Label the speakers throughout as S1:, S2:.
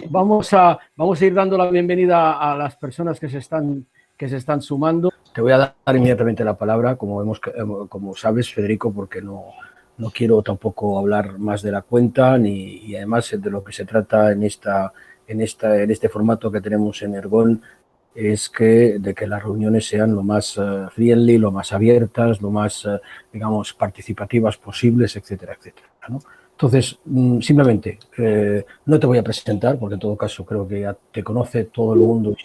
S1: vamos a ir dando la bienvenida a las personas que se están sumando. Te voy a dar inmediatamente la palabra, como sabes, Federico, porque no quiero tampoco hablar más de la cuenta y además de lo que se trata en este formato que tenemos en Ergon es de que las reuniones sean lo más friendly, lo más abiertas, lo más, digamos, participativas posibles, etcétera, etcétera, ¿no? Entonces, simplemente, no te voy a presentar, porque en todo caso creo que ya te conoce todo el mundo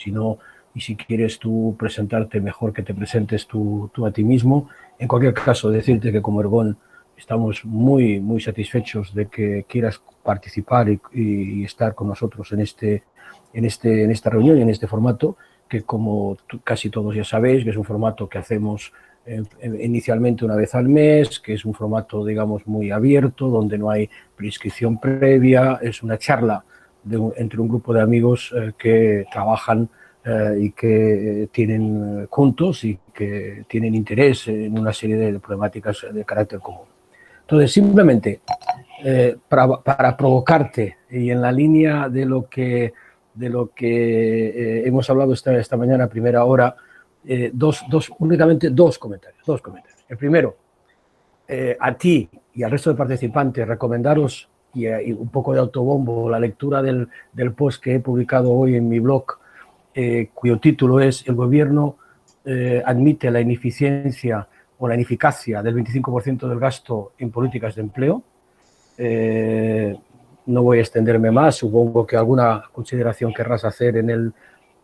S1: y si quieres tú presentarte, mejor que te presentes tú a ti mismo. En cualquier caso, decirte que como Ergon estamos muy, muy satisfechos de que quieras participar y estar con nosotros en esta reunión y en este formato, que como casi todos ya sabéis, que es un formato que hacemos inicialmente una vez al mes, que es un formato, digamos, muy abierto, donde no hay prescripción previa, es una charla entre un grupo de amigos que trabajan y que tienen juntos y que tienen interés en una serie de problemáticas de carácter común. Entonces, simplemente, para provocarte y en la línea de lo que hemos hablado esta mañana a primera hora, únicamente dos comentarios. El primero, a ti y al resto de participantes, recomendaros y un poco de autobombo la lectura del post que he publicado hoy en mi blog, cuyo título es «El gobierno admite la ineficiencia o la ineficacia del 25% del gasto en políticas de empleo». No voy a extenderme más, supongo que alguna consideración querrás hacer en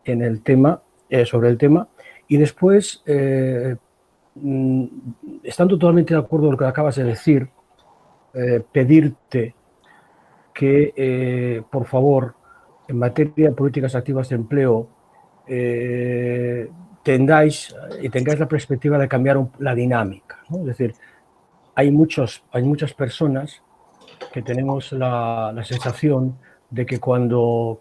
S1: el tema, sobre el tema. Y después, estando totalmente de acuerdo con lo que acabas de decir, pedirte que, por favor, en materia de políticas activas de empleo, tengáis la perspectiva de cambiar la dinámica, ¿no? Es decir, hay muchas personas que tenemos la sensación de que cuando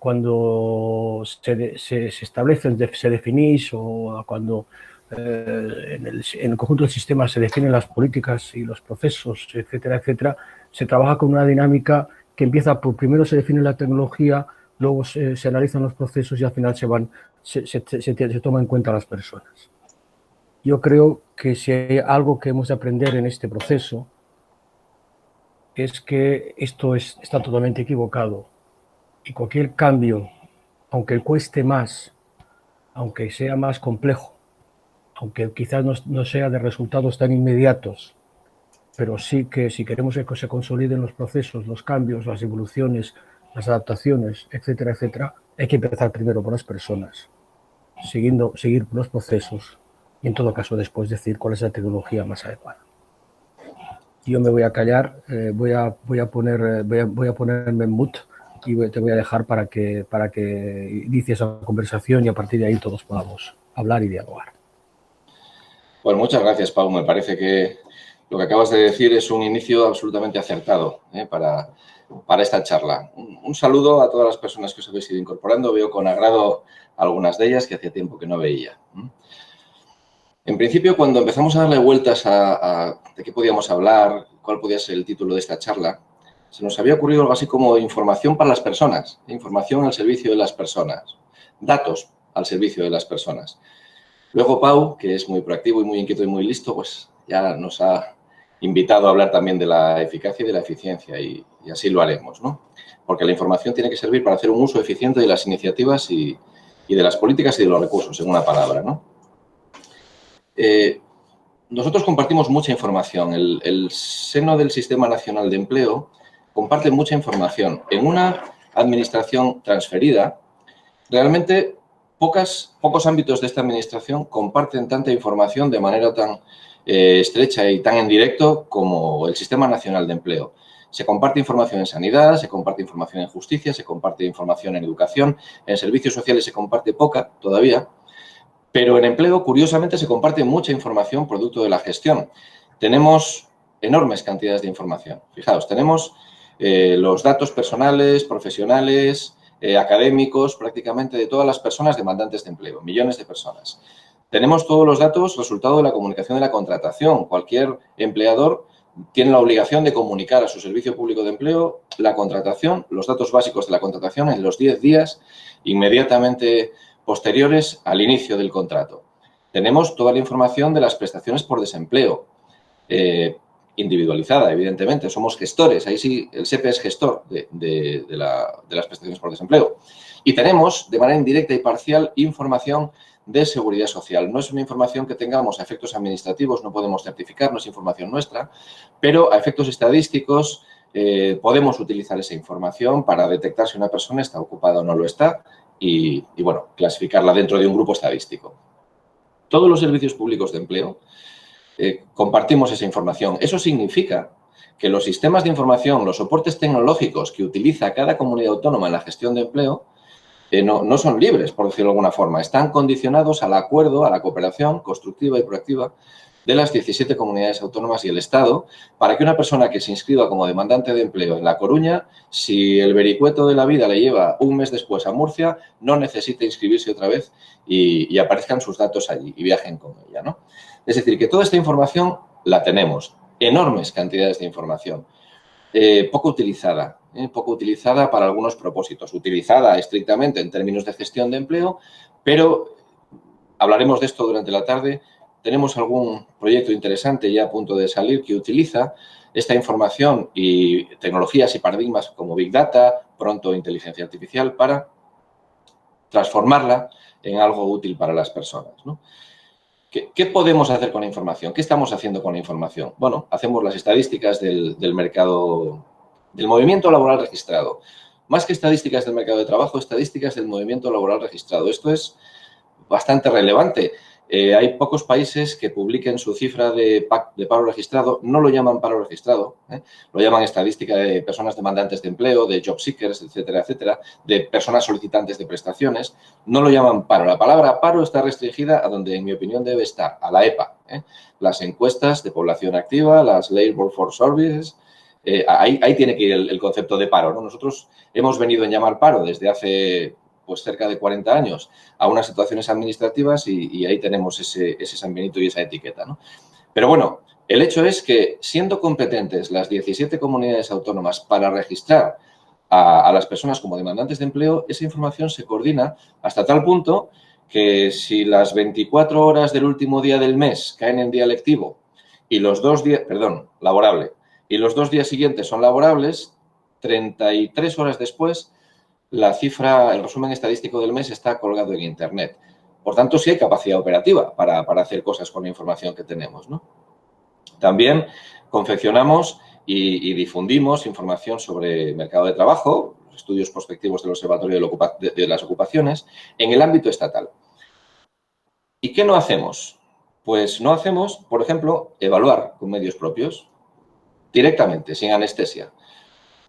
S1: se establecen, se definís o cuando en el conjunto del sistema se definen las políticas y los procesos, etcétera, etcétera, se trabaja con una dinámica que empieza por primero se define la tecnología, luego se analizan los procesos y al final se toma en cuenta a las personas. Yo creo que si hay algo que hemos de aprender en este proceso es que esto está totalmente equivocado y cualquier cambio, aunque cueste más, aunque sea más complejo, aunque quizás no sea de resultados tan inmediatos, pero sí que si queremos que se consoliden los procesos, los cambios, las evoluciones, las adaptaciones, etcétera, etcétera, hay que empezar primero por las personas, seguir por los procesos y en todo caso después decir cuál es la tecnología más adecuada. Yo me voy a callar, voy a ponerme en mute y te voy a dejar para que inicies esa conversación y a partir de ahí todos podamos hablar y dialogar.
S2: Pues muchas gracias, Pau. Me parece que lo que acabas de decir es un inicio absolutamente acertado para esta charla. Un saludo a todas las personas que os habéis ido incorporando. Veo con agrado algunas de ellas que hacía tiempo que no veía. En principio, cuando empezamos a darle vueltas de qué podíamos hablar, cuál podía ser el título de esta charla, se nos había ocurrido algo así como información para las personas, información al servicio de las personas, datos al servicio de las personas. Luego Pau, que es muy proactivo y muy inquieto y muy listo, pues ya nos ha invitado a hablar también de la eficacia y de la eficiencia y así lo haremos, ¿no? Porque la información tiene que servir para hacer un uso eficiente de las iniciativas y de las políticas y de los recursos, en una palabra, ¿no? Nosotros compartimos mucha información. El seno del Sistema Nacional de Empleo comparte mucha información. En una administración transferida, realmente pocos ámbitos de esta administración comparten tanta información de manera tan estrecha y tan en directo como el Sistema Nacional de Empleo. Se comparte información en sanidad, se comparte información en justicia, se comparte información en educación, en servicios sociales se comparte poca todavía. Pero en empleo, curiosamente, se comparte mucha información producto de la gestión. Tenemos enormes cantidades de información. Fijaos, tenemos los datos personales, profesionales, académicos, prácticamente de todas las personas demandantes de empleo, millones de personas. Tenemos todos los datos resultado de la comunicación de la contratación. Cualquier empleador tienen la obligación de comunicar a su servicio público de empleo la contratación, los datos básicos de la contratación en los 10 días inmediatamente posteriores al inicio del contrato. Tenemos toda la información de las prestaciones por desempleo, individualizada, evidentemente. Somos gestores, ahí sí el SEPE es gestor de las prestaciones por desempleo. Y tenemos, de manera indirecta y parcial, información de seguridad social. No es una información que tengamos a efectos administrativos, no podemos certificar, no es información nuestra, pero a efectos estadísticos podemos utilizar esa información para detectar si una persona está ocupada o no lo está y, bueno, clasificarla dentro de un grupo estadístico. Todos los servicios públicos de empleo compartimos esa información. Eso significa que los sistemas de información, los soportes tecnológicos que utiliza cada comunidad autónoma en la gestión de empleo, no son libres, por decirlo de alguna forma. Están condicionados al acuerdo, a la cooperación constructiva y proactiva de las 17 comunidades autónomas y el Estado para que una persona que se inscriba como demandante de empleo en La Coruña, si el vericueto de la vida le lleva un mes después a Murcia, no necesite inscribirse otra vez y aparezcan sus datos allí y viajen con ella, ¿no? Es decir, que toda esta información la tenemos, enormes cantidades de información. Poco utilizada para algunos propósitos, utilizada estrictamente en términos de gestión de empleo, pero hablaremos de esto durante la tarde. Tenemos algún proyecto interesante ya a punto de salir que utiliza esta información y tecnologías y paradigmas como Big Data, pronto inteligencia artificial, para transformarla en algo útil para las personas, ¿no? ¿Qué podemos hacer con la información? ¿Qué estamos haciendo con la información? Bueno, hacemos las estadísticas del mercado, del movimiento laboral registrado. Más que estadísticas del mercado de trabajo, estadísticas del movimiento laboral registrado. Esto es bastante relevante. Hay pocos países que publiquen su cifra de paro registrado, no lo llaman paro registrado, lo llaman estadística de personas demandantes de empleo, de job seekers, etcétera, etcétera, de personas solicitantes de prestaciones, no lo llaman paro. La palabra paro está restringida a donde, en mi opinión, debe estar, a la EPA, las encuestas de población activa, las Labor Force Surveys, ahí tiene que ir el concepto de paro, ¿no? Nosotros hemos venido a llamar paro desde hace pues cerca de 40 años a unas situaciones administrativas y ahí tenemos ese San Benito y esa etiqueta, ¿no? Pero bueno, el hecho es que siendo competentes las 17 comunidades autónomas para registrar a las personas como demandantes de empleo, esa información se coordina hasta tal punto que si las 24 horas del último día del mes caen en día lectivo y los 2 días, laborable, y los 2 días siguientes son laborables, 33 horas después la cifra, el resumen estadístico del mes está colgado en Internet. Por tanto, sí hay capacidad operativa para hacer cosas con la información que tenemos, ¿no? También confeccionamos y difundimos información sobre mercado de trabajo, estudios prospectivos del Observatorio de las Ocupaciones, en el ámbito estatal. ¿Y qué no hacemos? Pues no hacemos, por ejemplo, evaluar con medios propios, directamente, sin anestesia.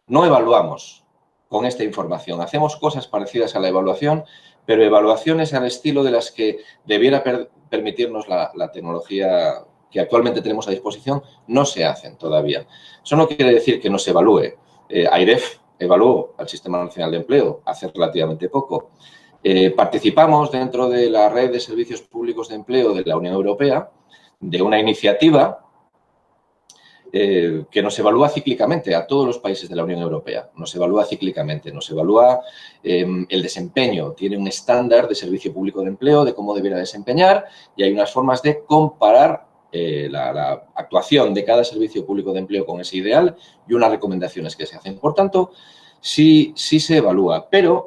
S2: No evaluamos con esta información. Hacemos cosas parecidas a la evaluación, pero evaluaciones al estilo de las que debiera permitirnos la tecnología que actualmente tenemos a disposición, no se hacen todavía. Eso no quiere decir que no se evalúe. AIREF evaluó al Sistema Nacional de Empleo hace relativamente poco. Participamos dentro de la Red de Servicios Públicos de Empleo de la Unión Europea de una iniciativa que nos evalúa cíclicamente a todos los países de la Unión Europea. Nos evalúa cíclicamente, nos evalúa el desempeño. Tiene un estándar de servicio público de empleo, de cómo debiera desempeñar y hay unas formas de comparar la actuación de cada servicio público de empleo con ese ideal y unas recomendaciones que se hacen. Por tanto, sí se evalúa, pero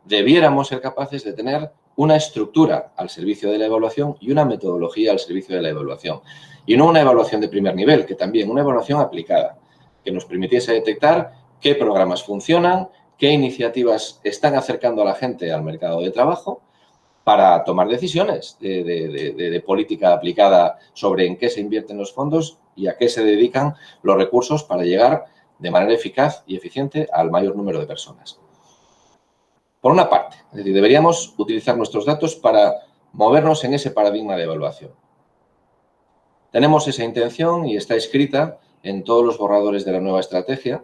S2: debiéramos ser capaces de tener una estructura al servicio de la evaluación y una metodología al servicio de la evaluación. Y no una evaluación de primer nivel, que también una evaluación aplicada, que nos permitiese detectar qué programas funcionan, qué iniciativas están acercando a la gente al mercado de trabajo para tomar decisiones de política aplicada sobre en qué se invierten los fondos y a qué se dedican los recursos para llegar de manera eficaz y eficiente al mayor número de personas. Por una parte, es decir, deberíamos utilizar nuestros datos para movernos en ese paradigma de evaluación. Tenemos esa intención y está escrita en todos los borradores de la nueva estrategia.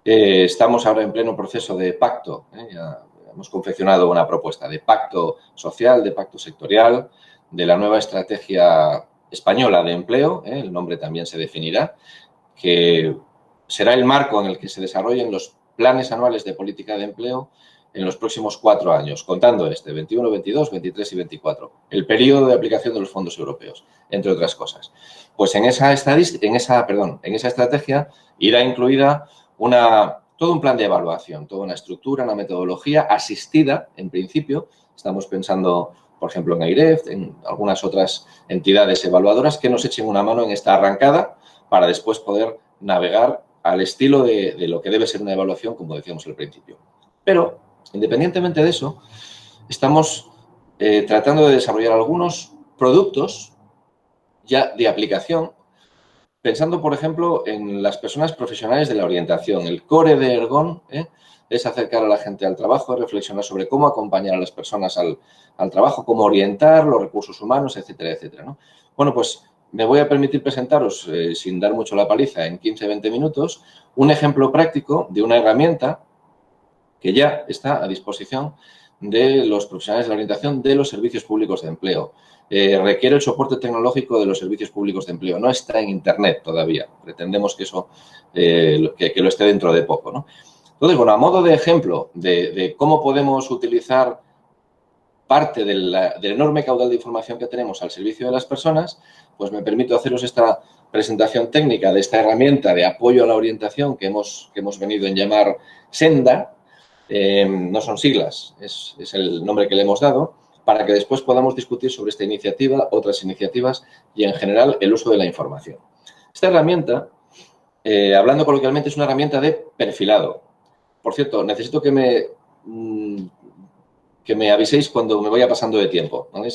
S2: Estamos ahora en pleno proceso de pacto. Ya hemos confeccionado una propuesta de pacto social, de pacto sectorial, de la nueva estrategia española de empleo. El nombre también se definirá. que será el marco en el que se desarrollen los planes anuales de política de empleo en los próximos 4 años, contando 21, 22, 23 y 24, el periodo de aplicación de los fondos europeos, entre otras cosas. Pues en esa estrategia irá incluida todo un plan de evaluación, toda una estructura, una metodología asistida, en principio. Estamos pensando, por ejemplo, en AIREF, en algunas otras entidades evaluadoras que nos echen una mano en esta arrancada para después poder navegar al estilo de lo que debe ser una evaluación, como decíamos al principio. Pero, independientemente de eso, estamos tratando de desarrollar algunos productos ya de aplicación, pensando, por ejemplo, en las personas profesionales de la orientación. El core de Ergon es acercar a la gente al trabajo, reflexionar sobre cómo acompañar a las personas al trabajo, cómo orientar los recursos humanos, etcétera, etcétera, ¿no? Bueno, pues me voy a permitir presentaros, sin dar mucho la paliza, en 15-20 minutos, un ejemplo práctico de una herramienta que ya está a disposición de los profesionales de la orientación de los servicios públicos de empleo. Requiere el soporte tecnológico de los servicios públicos de empleo. No está en Internet todavía. Pretendemos que eso que lo esté dentro de poco, ¿no? Entonces, bueno, a modo de ejemplo de cómo podemos utilizar parte del enorme caudal de información que tenemos al servicio de las personas, pues me permito haceros esta presentación técnica de esta herramienta de apoyo a la orientación que hemos venido en llamar Senda. No son siglas, es el nombre que le hemos dado, para que después podamos discutir sobre esta iniciativa, otras iniciativas y, en general, el uso de la información. Esta herramienta, hablando coloquialmente, es una herramienta de perfilado. Por cierto, necesito que me aviséis cuando me vaya pasando de tiempo, ¿vale?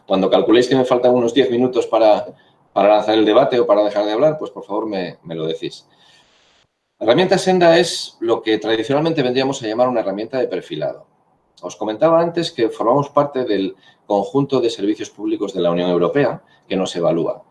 S2: Cuando calculéis que me faltan unos 10 minutos para lanzar el debate o para dejar de hablar, pues por favor me lo decís. La herramienta Senda es lo que tradicionalmente vendríamos a llamar una herramienta de perfilado. Os comentaba antes que formamos parte del conjunto de servicios públicos de la Unión Europea que nos evalúa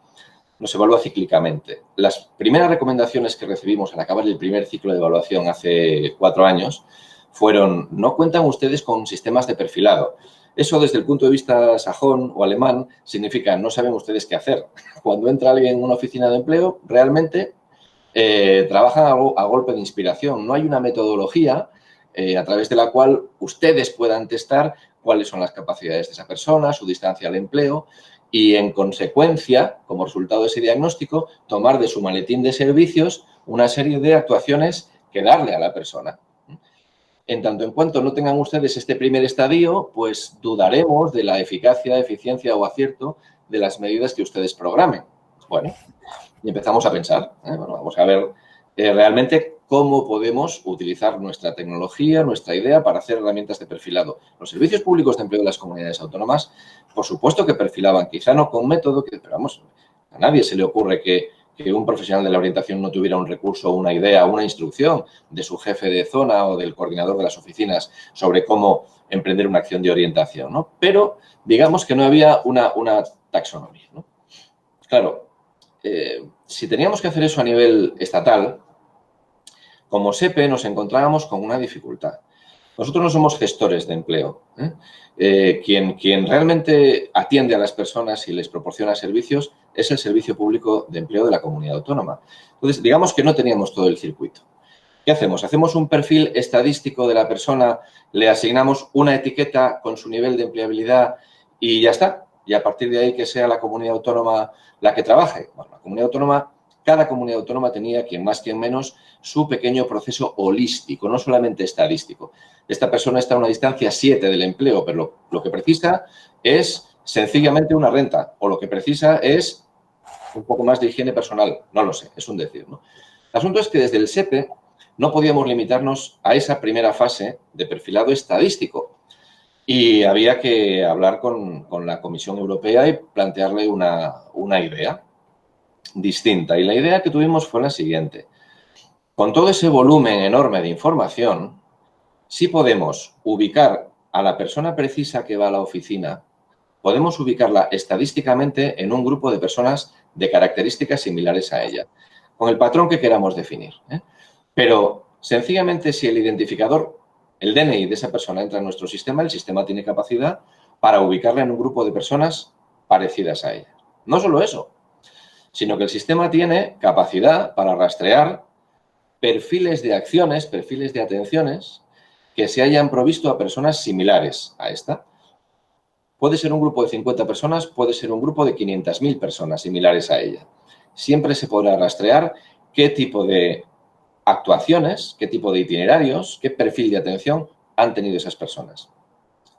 S2: cíclicamente. Las primeras recomendaciones que recibimos al acabar el primer ciclo de evaluación hace 4 años fueron: no cuentan ustedes con sistemas de perfilado. Eso, desde el punto de vista sajón o alemán, significa no saben ustedes qué hacer. Cuando entra alguien en una oficina de empleo, realmente trabajan a golpe de inspiración. No hay una metodología a través de la cual ustedes puedan testar cuáles son las capacidades de esa persona, su distancia al empleo y, en consecuencia, como resultado de ese diagnóstico, tomar de su maletín de servicios una serie de actuaciones que darle a la persona. En tanto en cuanto no tengan ustedes este primer estadio, pues dudaremos de la eficacia, eficiencia o acierto de las medidas que ustedes programen. Bueno, y empezamos a pensar, bueno, vamos a ver realmente cómo podemos utilizar nuestra tecnología, nuestra idea para hacer herramientas de perfilado. Los servicios públicos de empleo de las comunidades autónomas, por supuesto que perfilaban, quizá no con método, pero vamos, a nadie se le ocurre que un profesional de la orientación no tuviera un recurso, una idea, una instrucción de su jefe de zona o del coordinador de las oficinas sobre cómo emprender una acción de orientación, ¿no? Pero digamos que no había una taxonomía, ¿no? Claro, si teníamos que hacer eso a nivel estatal, como SEPE nos encontrábamos con una dificultad. Nosotros no somos gestores de empleo. Quien realmente atiende a las personas y les proporciona servicios es el Servicio Público de Empleo de la Comunidad Autónoma. Entonces, digamos que no teníamos todo el circuito. ¿Qué hacemos? Hacemos un perfil estadístico de la persona, le asignamos una etiqueta con su nivel de empleabilidad y ya está. Y a partir de ahí que sea la comunidad autónoma la que trabaje. Bueno, cada comunidad autónoma tenía, quien más, quien menos, su pequeño proceso holístico, no solamente estadístico. Esta persona está a una distancia 7 del empleo, pero lo que precisa es sencillamente una renta, o lo que precisa es un poco más de higiene personal. No lo sé, es un decir, ¿no? El asunto es que desde el SEPE no podíamos limitarnos a esa primera fase de perfilado estadístico y había que hablar con la Comisión Europea y plantearle una idea distinta. Y la idea que tuvimos fue la siguiente. Con todo ese volumen enorme de información, sí podemos ubicar a la persona precisa que va a la oficina, podemos ubicarla estadísticamente en un grupo de personas de características similares a ella, con el patrón que queramos definir. Pero, sencillamente, si el identificador, el DNI de esa persona entra en nuestro sistema, el sistema tiene capacidad para ubicarla en un grupo de personas parecidas a ella. No solo eso, sino que el sistema tiene capacidad para rastrear perfiles de acciones, perfiles de atenciones que se hayan provisto a personas similares a esta. Puede ser un grupo de 50 personas, puede ser un grupo de 500.000 personas similares a ella. Siempre se podrá rastrear qué tipo de actuaciones, qué tipo de itinerarios, qué perfil de atención han tenido esas personas.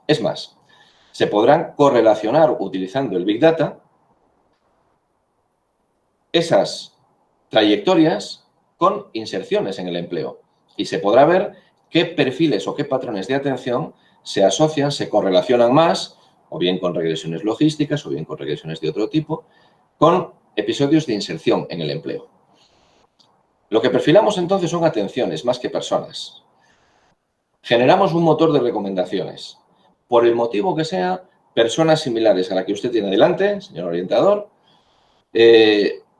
S2: Es más, se podrán correlacionar utilizando el Big Data esas trayectorias con inserciones en el empleo y se podrá ver qué perfiles o qué patrones de atención se asocian, se correlacionan más, o bien con regresiones logísticas o bien con regresiones de otro tipo, con episodios de inserción en el empleo. Lo que perfilamos entonces son atenciones más que personas. Generamos un motor de recomendaciones. Por el motivo que sea, personas similares a la que usted tiene delante, señor orientador,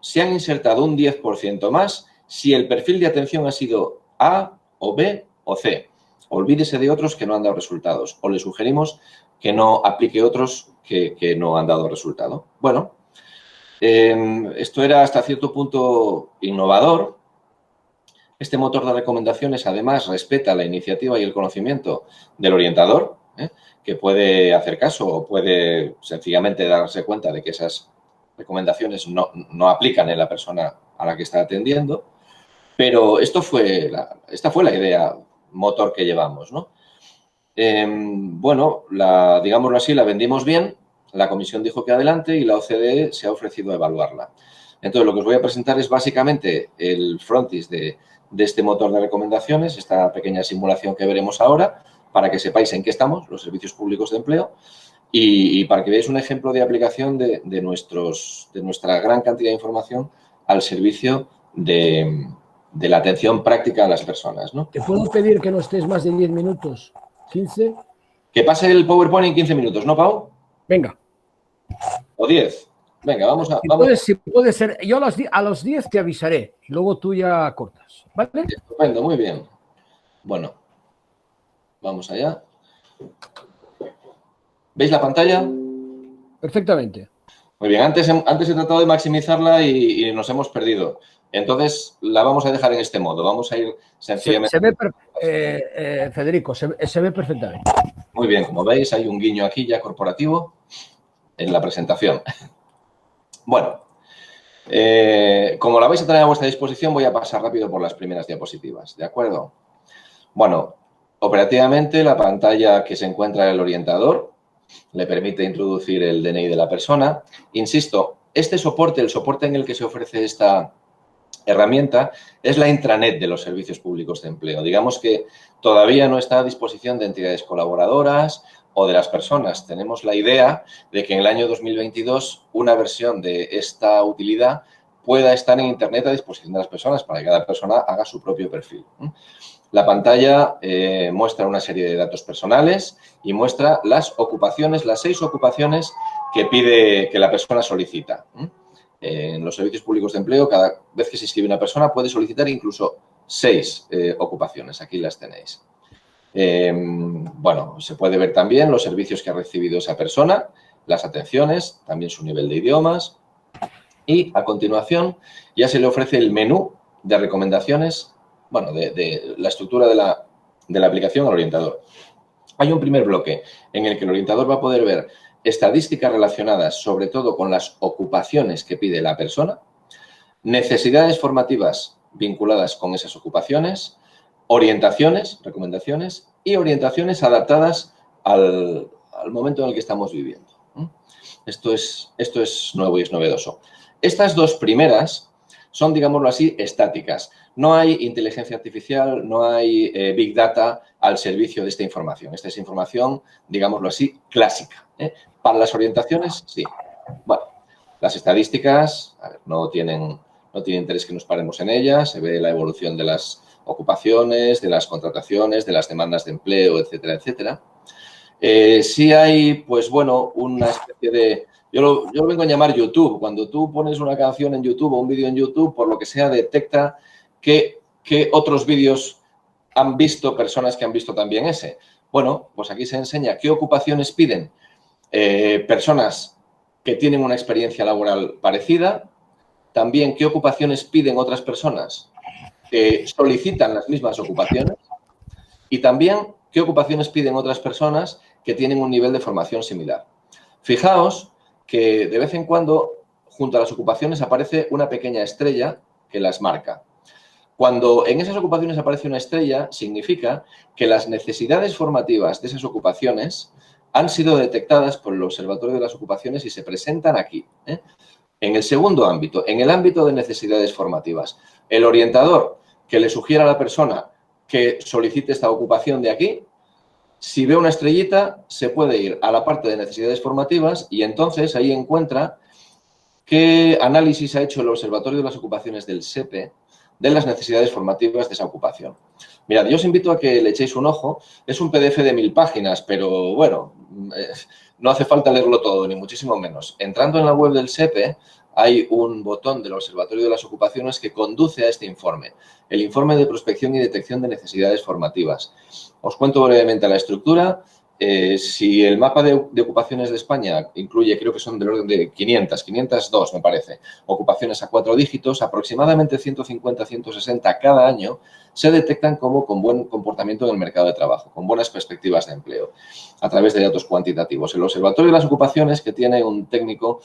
S2: se han insertado un 10% más si el perfil de atención ha sido A o B o C. Olvídese de otros que no han dado resultados o le sugerimos que no aplique otros que no han dado resultado. Bueno, esto era hasta cierto punto innovador. Este motor de recomendaciones, además, respeta la iniciativa y el conocimiento del orientador, que puede hacer caso o puede sencillamente darse cuenta de que esas recomendaciones no aplican en la persona a la que está atendiendo. Pero esta fue la idea motor que llevamos, ¿no? Bueno, digámoslo así, la vendimos bien, la comisión dijo que adelante y la OCDE se ha ofrecido a evaluarla. Entonces, lo que os voy a presentar es básicamente el frontis de este motor de recomendaciones, esta pequeña simulación que veremos ahora, para que sepáis en qué estamos, los servicios públicos de empleo, y para que veáis un ejemplo de aplicación de nuestra gran cantidad de información al servicio de la atención práctica a las personas, ¿no?
S1: ¿Te puedo pedir que no estés más de 10 minutos? ¿15?
S2: Que pase el PowerPoint en 15 minutos, ¿no, Pau?
S1: Venga.
S2: O 10. Venga, vamos a...
S1: Si puede ser, yo a los 10 te avisaré y luego tú ya cortas, ¿vale?
S2: Estupendo, muy bien. Bueno, vamos allá. ¿Veis la pantalla?
S1: Perfectamente.
S2: Muy bien, antes he tratado de maximizarla y nos hemos perdido. Entonces, la vamos a dejar en este modo. Vamos a ir sencillamente...
S1: Federico, se ve perfectamente.
S2: Muy bien, como veis, hay un guiño aquí ya corporativo en la presentación. Bueno, como la vais a tener a vuestra disposición, voy a pasar rápido por las primeras diapositivas, ¿de acuerdo? Bueno, operativamente la pantalla que se encuentra en el orientador le permite introducir el DNI de la persona. Insisto, este soporte, el soporte en el que se ofrece esta herramienta, es la intranet de los servicios públicos de empleo. Digamos que todavía no está a disposición de entidades colaboradoras o de las personas. Tenemos la idea de que en el año 2022 una versión de esta utilidad pueda estar en Internet a disposición de las personas para que cada persona haga su propio perfil. La pantalla muestra una serie de datos personales y muestra las ocupaciones, las 6 ocupaciones que la persona solicita. En los servicios públicos de empleo, cada vez que se inscribe una persona puede solicitar incluso 6 ocupaciones. Aquí las tenéis. Bueno, se puede ver también los servicios que ha recibido esa persona, las atenciones, también su nivel de idiomas. Y, a continuación, ya se le ofrece el menú de recomendaciones, bueno, de la estructura de la aplicación al orientador. Hay un primer bloque en el que el orientador va a poder ver estadísticas relacionadas sobre todo con las ocupaciones que pide la persona, necesidades formativas vinculadas con esas ocupaciones, orientaciones, recomendaciones y orientaciones adaptadas al momento en el que estamos viviendo. Esto es nuevo y es novedoso. Estas dos primeras son, digámoslo así, estáticas. No hay inteligencia artificial, no hay Big Data al servicio de esta información. Esta es información, digámoslo así, clásica. Para las orientaciones, sí. Bueno, las estadísticas, a ver, no tienen interés que nos paremos en ellas. Se ve la evolución de las ocupaciones, de las contrataciones, de las demandas de empleo, etcétera, etcétera. Sí hay, pues bueno, una especie de... Yo lo vengo a llamar YouTube. Cuando tú pones una canción en YouTube o un vídeo en YouTube, por lo que sea, detecta que otros vídeos han visto personas que han visto también ese. Bueno, pues aquí se enseña qué ocupaciones piden personas que tienen una experiencia laboral parecida, también qué ocupaciones piden otras personas que solicitan las mismas ocupaciones y también qué ocupaciones piden otras personas que tienen un nivel de formación similar. Fijaos que de vez en cuando junto a las ocupaciones aparece una pequeña estrella que las marca. Cuando en esas ocupaciones aparece una estrella, significa que las necesidades formativas de esas ocupaciones han sido detectadas por el Observatorio de las Ocupaciones y se presentan aquí. En el segundo ámbito, en el ámbito de necesidades formativas, el orientador que le sugiera a la persona que solicite esta ocupación de aquí, si ve una estrellita, se puede ir a la parte de necesidades formativas y entonces ahí encuentra qué análisis ha hecho el Observatorio de las Ocupaciones del SEPE de las necesidades formativas de esa ocupación. Mirad, yo os invito a que le echéis un ojo. Es un PDF de 1000 páginas, pero bueno, no hace falta leerlo todo, ni muchísimo menos. Entrando en la web del SEPE, hay un botón del Observatorio de las Ocupaciones que conduce a este informe, el informe de prospección y detección de necesidades formativas. Os cuento brevemente la estructura. Si el mapa de ocupaciones de España incluye, creo que son del orden de 502, me parece, ocupaciones a 4 dígitos, aproximadamente 150, 160 cada año se detectan como con buen comportamiento en el mercado de trabajo, con buenas perspectivas de empleo, a través de datos cuantitativos. El Observatorio de las Ocupaciones, que tiene una técnico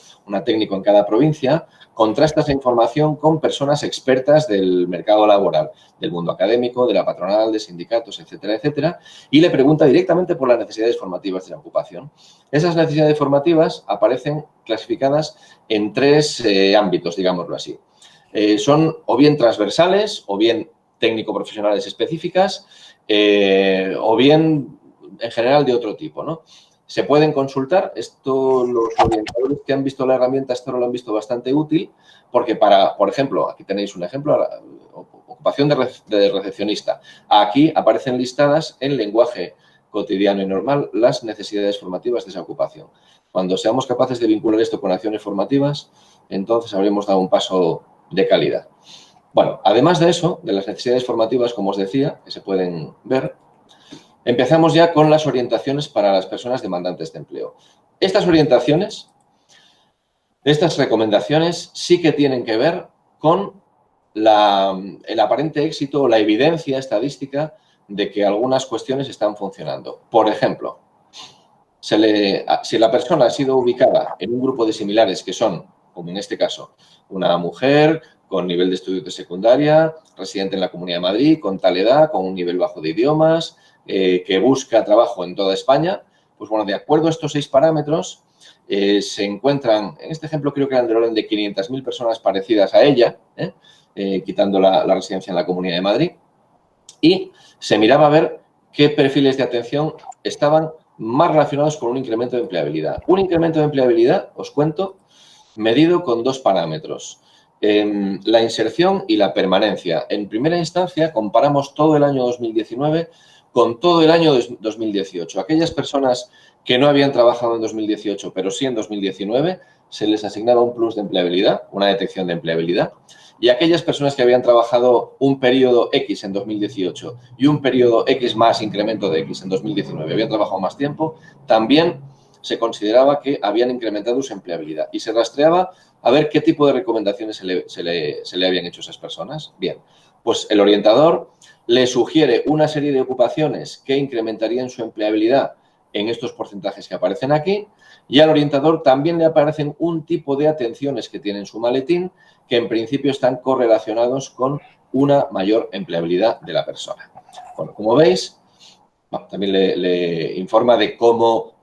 S2: en cada provincia, contrasta esa información con personas expertas del mercado laboral, del mundo académico, de la patronal, de sindicatos, etcétera, etcétera, y le pregunta directamente por las necesidades formativas de la ocupación. Esas necesidades formativas aparecen clasificadas en 3 ámbitos, digámoslo así. Son o bien transversales, o bien técnico-profesionales específicas, o bien en general de otro tipo, ¿no? Se pueden consultar. Esto los orientadores que han visto la herramienta esto lo han visto bastante útil porque por ejemplo, aquí tenéis un ejemplo, ocupación de recepcionista. Aquí aparecen listadas en lenguaje cotidiano y normal las necesidades formativas de esa ocupación. Cuando seamos capaces de vincular esto con acciones formativas, entonces habremos dado un paso de calidad. Bueno, además de eso, de las necesidades formativas, como os decía, que se pueden ver, empezamos ya con las orientaciones para las personas demandantes de empleo. Estas orientaciones, estas recomendaciones sí que tienen que ver con el aparente éxito o la evidencia estadística de que algunas cuestiones están funcionando. Por ejemplo, si la persona ha sido ubicada en un grupo de similares que son, como en este caso, una mujer con nivel de estudios de secundaria, residente en la Comunidad de Madrid, con tal edad, con un nivel bajo de idiomas, que busca trabajo en toda España, pues bueno, de acuerdo a estos 6 parámetros, se encuentran, en este ejemplo creo que eran del orden de 500.000 personas parecidas a ella, quitando la residencia en la Comunidad de Madrid, y se miraba a ver qué perfiles de atención estaban más relacionados con un incremento de empleabilidad. Un incremento de empleabilidad, os cuento, medido con 2 parámetros. La inserción y la permanencia. En primera instancia, comparamos todo el año 2019 con todo el año 2018. Aquellas personas que no habían trabajado en 2018, pero sí en 2019, se les asignaba un plus de empleabilidad, una detección de empleabilidad. Y aquellas personas que habían trabajado un periodo X en 2018 y un periodo X más incremento de X en 2019, habían trabajado más tiempo, también se consideraba que habían incrementado su empleabilidad y se rastreaba a ver qué tipo de recomendaciones se le habían hecho a esas personas. Bien, pues el orientador le sugiere una serie de ocupaciones que incrementarían su empleabilidad en estos porcentajes que aparecen aquí y al orientador también le aparecen un tipo de atenciones que tiene en su maletín que en principio están correlacionados con una mayor empleabilidad de la persona. Bueno, como veis, también le informa de cómo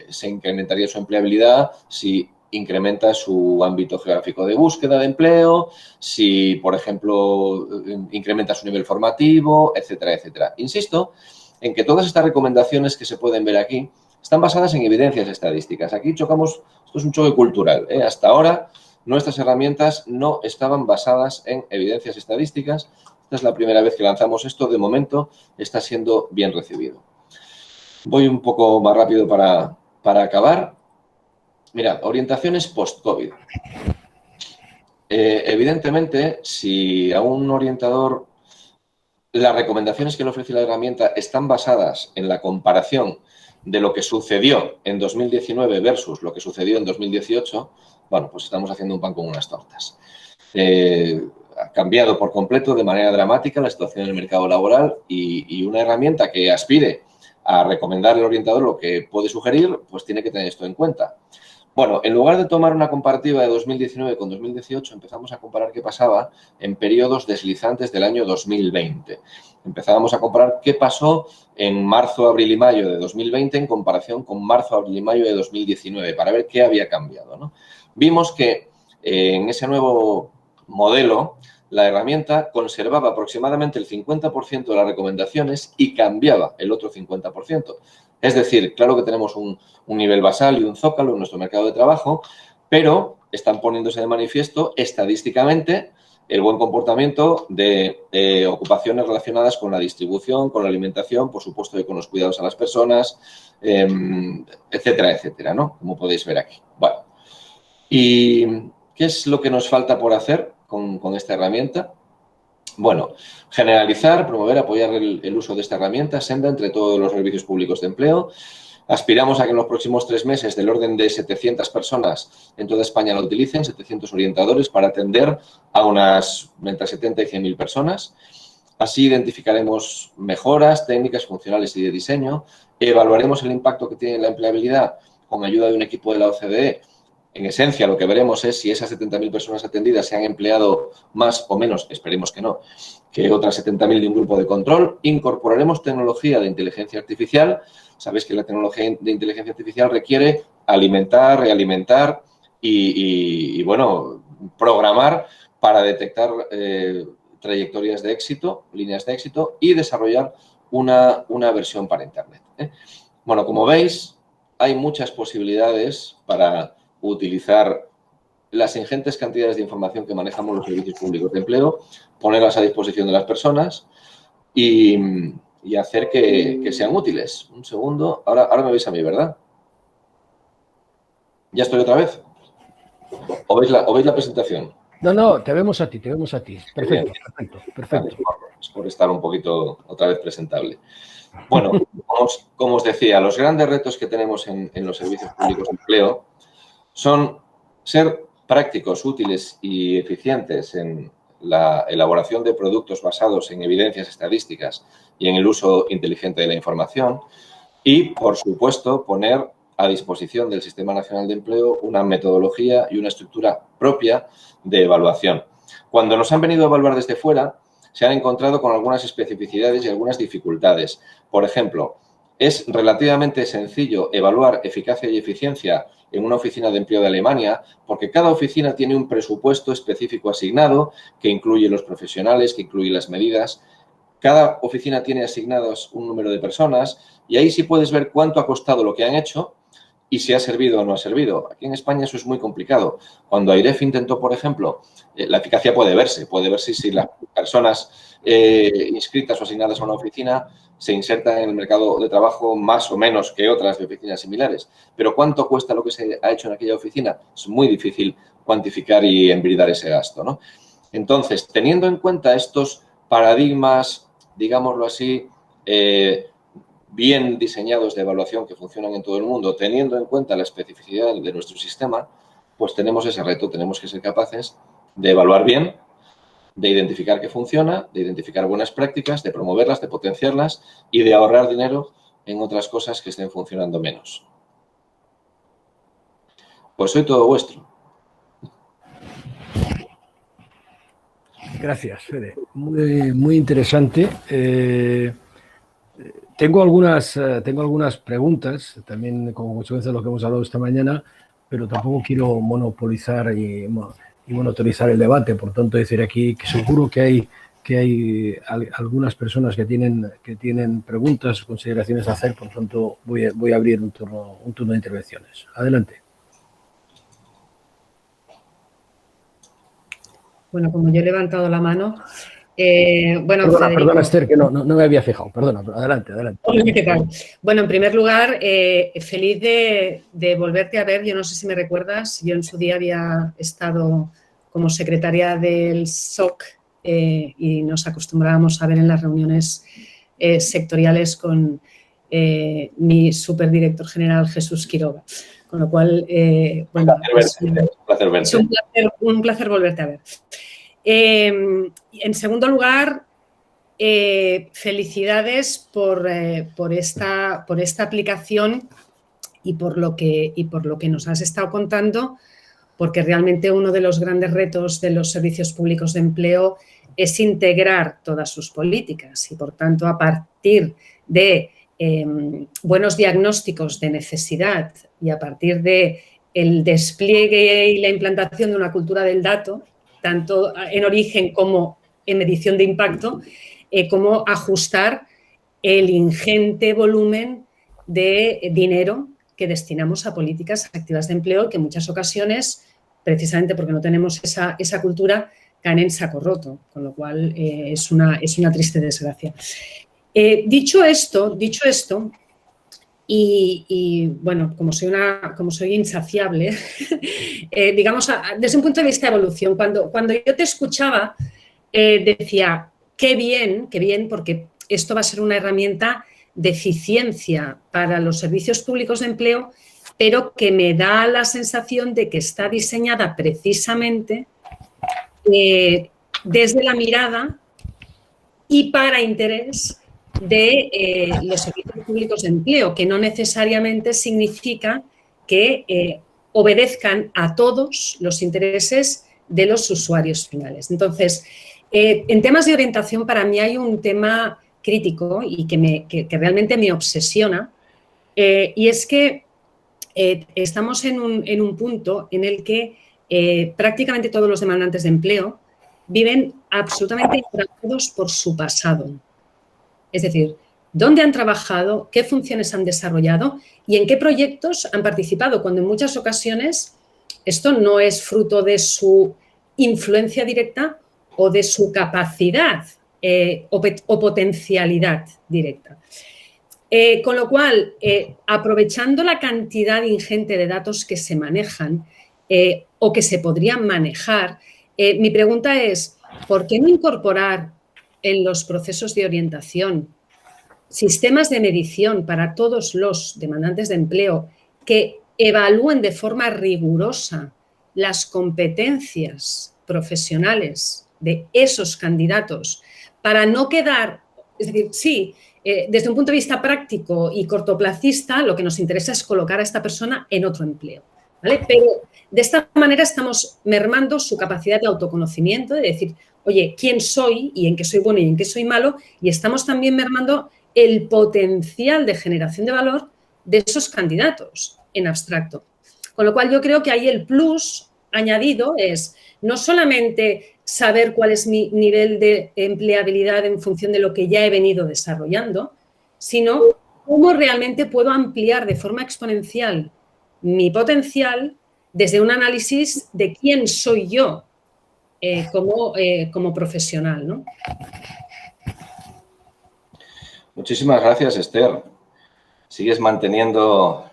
S2: se incrementaría su empleabilidad si incrementa su ámbito geográfico de búsqueda de empleo, si, por ejemplo, incrementa su nivel formativo, etcétera, etcétera. Insisto en que todas estas recomendaciones que se pueden ver aquí están basadas en evidencias estadísticas. Aquí chocamos, esto es un choque cultural. Hasta ahora nuestras herramientas no estaban basadas en evidencias estadísticas. Esta es la primera vez que lanzamos esto. De momento está siendo bien recibido. Voy un poco más rápido para acabar. Mirad, orientaciones post-COVID. Evidentemente, si a un orientador las recomendaciones que le ofrece la herramienta están basadas en la comparación de lo que sucedió en 2019 versus lo que sucedió en 2018, bueno, pues estamos haciendo un pan con unas tortas. ha cambiado por completo de manera dramática la situación en el mercado laboral y una herramienta que aspire a recomendar al orientador lo que puede sugerir, pues tiene que tener esto en cuenta. Bueno, en lugar de tomar una comparativa de 2019 con 2018, empezamos a comparar qué pasaba en periodos deslizantes del año 2020. Empezábamos a comparar qué pasó en marzo, abril y mayo de 2020 en comparación con marzo, abril y mayo de 2019 para ver qué había cambiado, ¿no? Vimos que en ese nuevo modelo la herramienta conservaba aproximadamente el 50% de las recomendaciones y cambiaba el otro 50%. Es decir, claro que tenemos un nivel basal y un zócalo en nuestro mercado de trabajo, pero están poniéndose de manifiesto estadísticamente el buen comportamiento de ocupaciones relacionadas con la distribución, con la alimentación, por supuesto, y con los cuidados a las personas, etcétera, etcétera, ¿no? Como podéis ver aquí. Bueno, ¿y qué es lo que nos falta por hacer con esta herramienta? Bueno, generalizar, promover, apoyar el uso de esta herramienta Senda entre todos los servicios públicos de empleo. Aspiramos a que en los próximos 3 meses, del orden de 700 personas en toda España la utilicen, 700 orientadores, para atender a unas entre 70 y 100.000 personas. Así identificaremos mejoras técnicas, funcionales y de diseño. Evaluaremos el impacto que tiene la empleabilidad con ayuda de un equipo de la OCDE. En esencia, lo que veremos es si esas 70.000 personas atendidas se han empleado más o menos, esperemos que no, que otras 70.000 de un grupo de control. Incorporaremos tecnología de inteligencia artificial. Sabéis que la tecnología de inteligencia artificial requiere alimentar, realimentar y bueno, programar para detectar trayectorias de éxito, líneas de éxito y desarrollar una versión para Internet. Bueno, como veis, hay muchas posibilidades para utilizar las ingentes cantidades de información que manejamos los servicios públicos de empleo, ponerlas a disposición de las personas y hacer que sean útiles. Un segundo. Ahora me veis a mí, ¿verdad? ¿Ya estoy otra vez? ¿O veis la presentación?
S1: No, te vemos a ti, Perfecto, perfecto.
S2: Es por estar un poquito otra vez presentable. Bueno, como os decía, los grandes retos que tenemos en los servicios públicos de empleo son ser prácticos, útiles y eficientes en la elaboración de productos basados en evidencias estadísticas y en el uso inteligente de la información y, por supuesto, poner a disposición del Sistema Nacional de Empleo una metodología y una estructura propia de evaluación. Cuando nos han venido a evaluar desde fuera, se han encontrado con algunas especificidades y algunas dificultades. Por ejemplo, es relativamente sencillo evaluar eficacia y eficiencia en una oficina de empleo de Alemania porque cada oficina tiene un presupuesto específico asignado que incluye los profesionales, que incluye las medidas. Cada oficina tiene asignados un número de personas y ahí sí puedes ver cuánto ha costado lo que han hecho y si ha servido o no ha servido. Aquí en España eso es muy complicado. Cuando AIREF intentó, por ejemplo, la eficacia puede verse si las personas inscritas o asignadas a una oficina se insertan en el mercado de trabajo más o menos que otras de oficinas similares. Pero ¿cuánto cuesta lo que se ha hecho en aquella oficina? Es muy difícil cuantificar y embridar ese gasto, ¿no? Entonces, teniendo en cuenta estos paradigmas, digámoslo así, bien diseñados de evaluación que funcionan en todo el mundo, teniendo en cuenta la especificidad de nuestro sistema, pues tenemos ese reto, tenemos que ser capaces de evaluar bien, de identificar qué funciona, de identificar buenas prácticas, de promoverlas, de potenciarlas y de ahorrar dinero en otras cosas que estén funcionando menos. Pues soy todo vuestro.
S1: Gracias, Fede. Muy interesante. Tengo algunas preguntas, también como consecuencia de lo que hemos hablado esta mañana, pero tampoco quiero monopolizar y monotonizar el debate. Por tanto, decir aquí que seguro que hay algunas personas que tienen preguntas o consideraciones a hacer. Por tanto, voy a abrir un turno de intervenciones. Adelante.
S3: Bueno, como yo he levantado la mano, bueno,
S1: perdona, Esther, que no me había fijado. Perdona, adelante.
S3: ¿Qué tal? Bueno, en primer lugar, feliz de volverte a ver. Yo no sé si me recuerdas, yo en su día había estado como secretaria del SOC y nos acostumbrábamos a ver en las reuniones sectoriales con mi superdirector general Jesús Quiroga. Con lo cual, bueno, es un placer volverte a ver. En segundo lugar, felicidades por esta aplicación y por lo que nos has estado contando, porque realmente uno de los grandes retos de los servicios públicos de empleo es integrar todas sus políticas y, por tanto, a partir de buenos diagnósticos de necesidad y a partir de el despliegue y la implantación de una cultura del dato, tanto en origen como en medición de impacto, cómo ajustar el ingente volumen de dinero que destinamos a políticas activas de empleo, que en muchas ocasiones, precisamente porque no tenemos esa cultura, caen en saco roto, con lo cual es una triste desgracia. Dicho esto, y bueno, como soy insaciable, digamos, desde un punto de vista de evolución, cuando yo te escuchaba, decía, qué bien, porque esto va a ser una herramienta de eficiencia para los servicios públicos de empleo, pero que me da la sensación de que está diseñada precisamente desde la mirada y para interés de los servicios públicos de empleo, que no necesariamente significa que obedezcan a todos los intereses de los usuarios finales. Entonces, en temas de orientación, para mí hay un tema crítico y que realmente me obsesiona, y es que estamos en un punto en el que prácticamente todos los demandantes de empleo viven absolutamente atrapados por su pasado. Es decir, dónde han trabajado, qué funciones han desarrollado y en qué proyectos han participado, cuando en muchas ocasiones esto no es fruto de su influencia directa o de su capacidad o potencialidad directa. Con lo cual, aprovechando la cantidad ingente de datos que se manejan o que se podrían manejar, mi pregunta es, ¿por qué no incorporar en los procesos de orientación sistemas de medición para todos los demandantes de empleo que evalúen de forma rigurosa las competencias profesionales de esos candidatos para no quedar, es decir, sí, desde un punto de vista práctico y cortoplacista, lo que nos interesa es colocar a esta persona en otro empleo, ¿vale? Pero de esta manera estamos mermando su capacidad de autoconocimiento, de decir, oye, ¿quién soy y en qué soy bueno y en qué soy malo? Y estamos también mermando el potencial de generación de valor de esos candidatos en abstracto. Con lo cual, yo creo que ahí el plus añadido es no solamente saber cuál es mi nivel de empleabilidad en función de lo que ya he venido desarrollando, sino cómo realmente puedo ampliar de forma exponencial mi potencial desde un análisis de quién soy yo como profesional, ¿no?
S2: Muchísimas gracias, Esther. Sigues manteniendo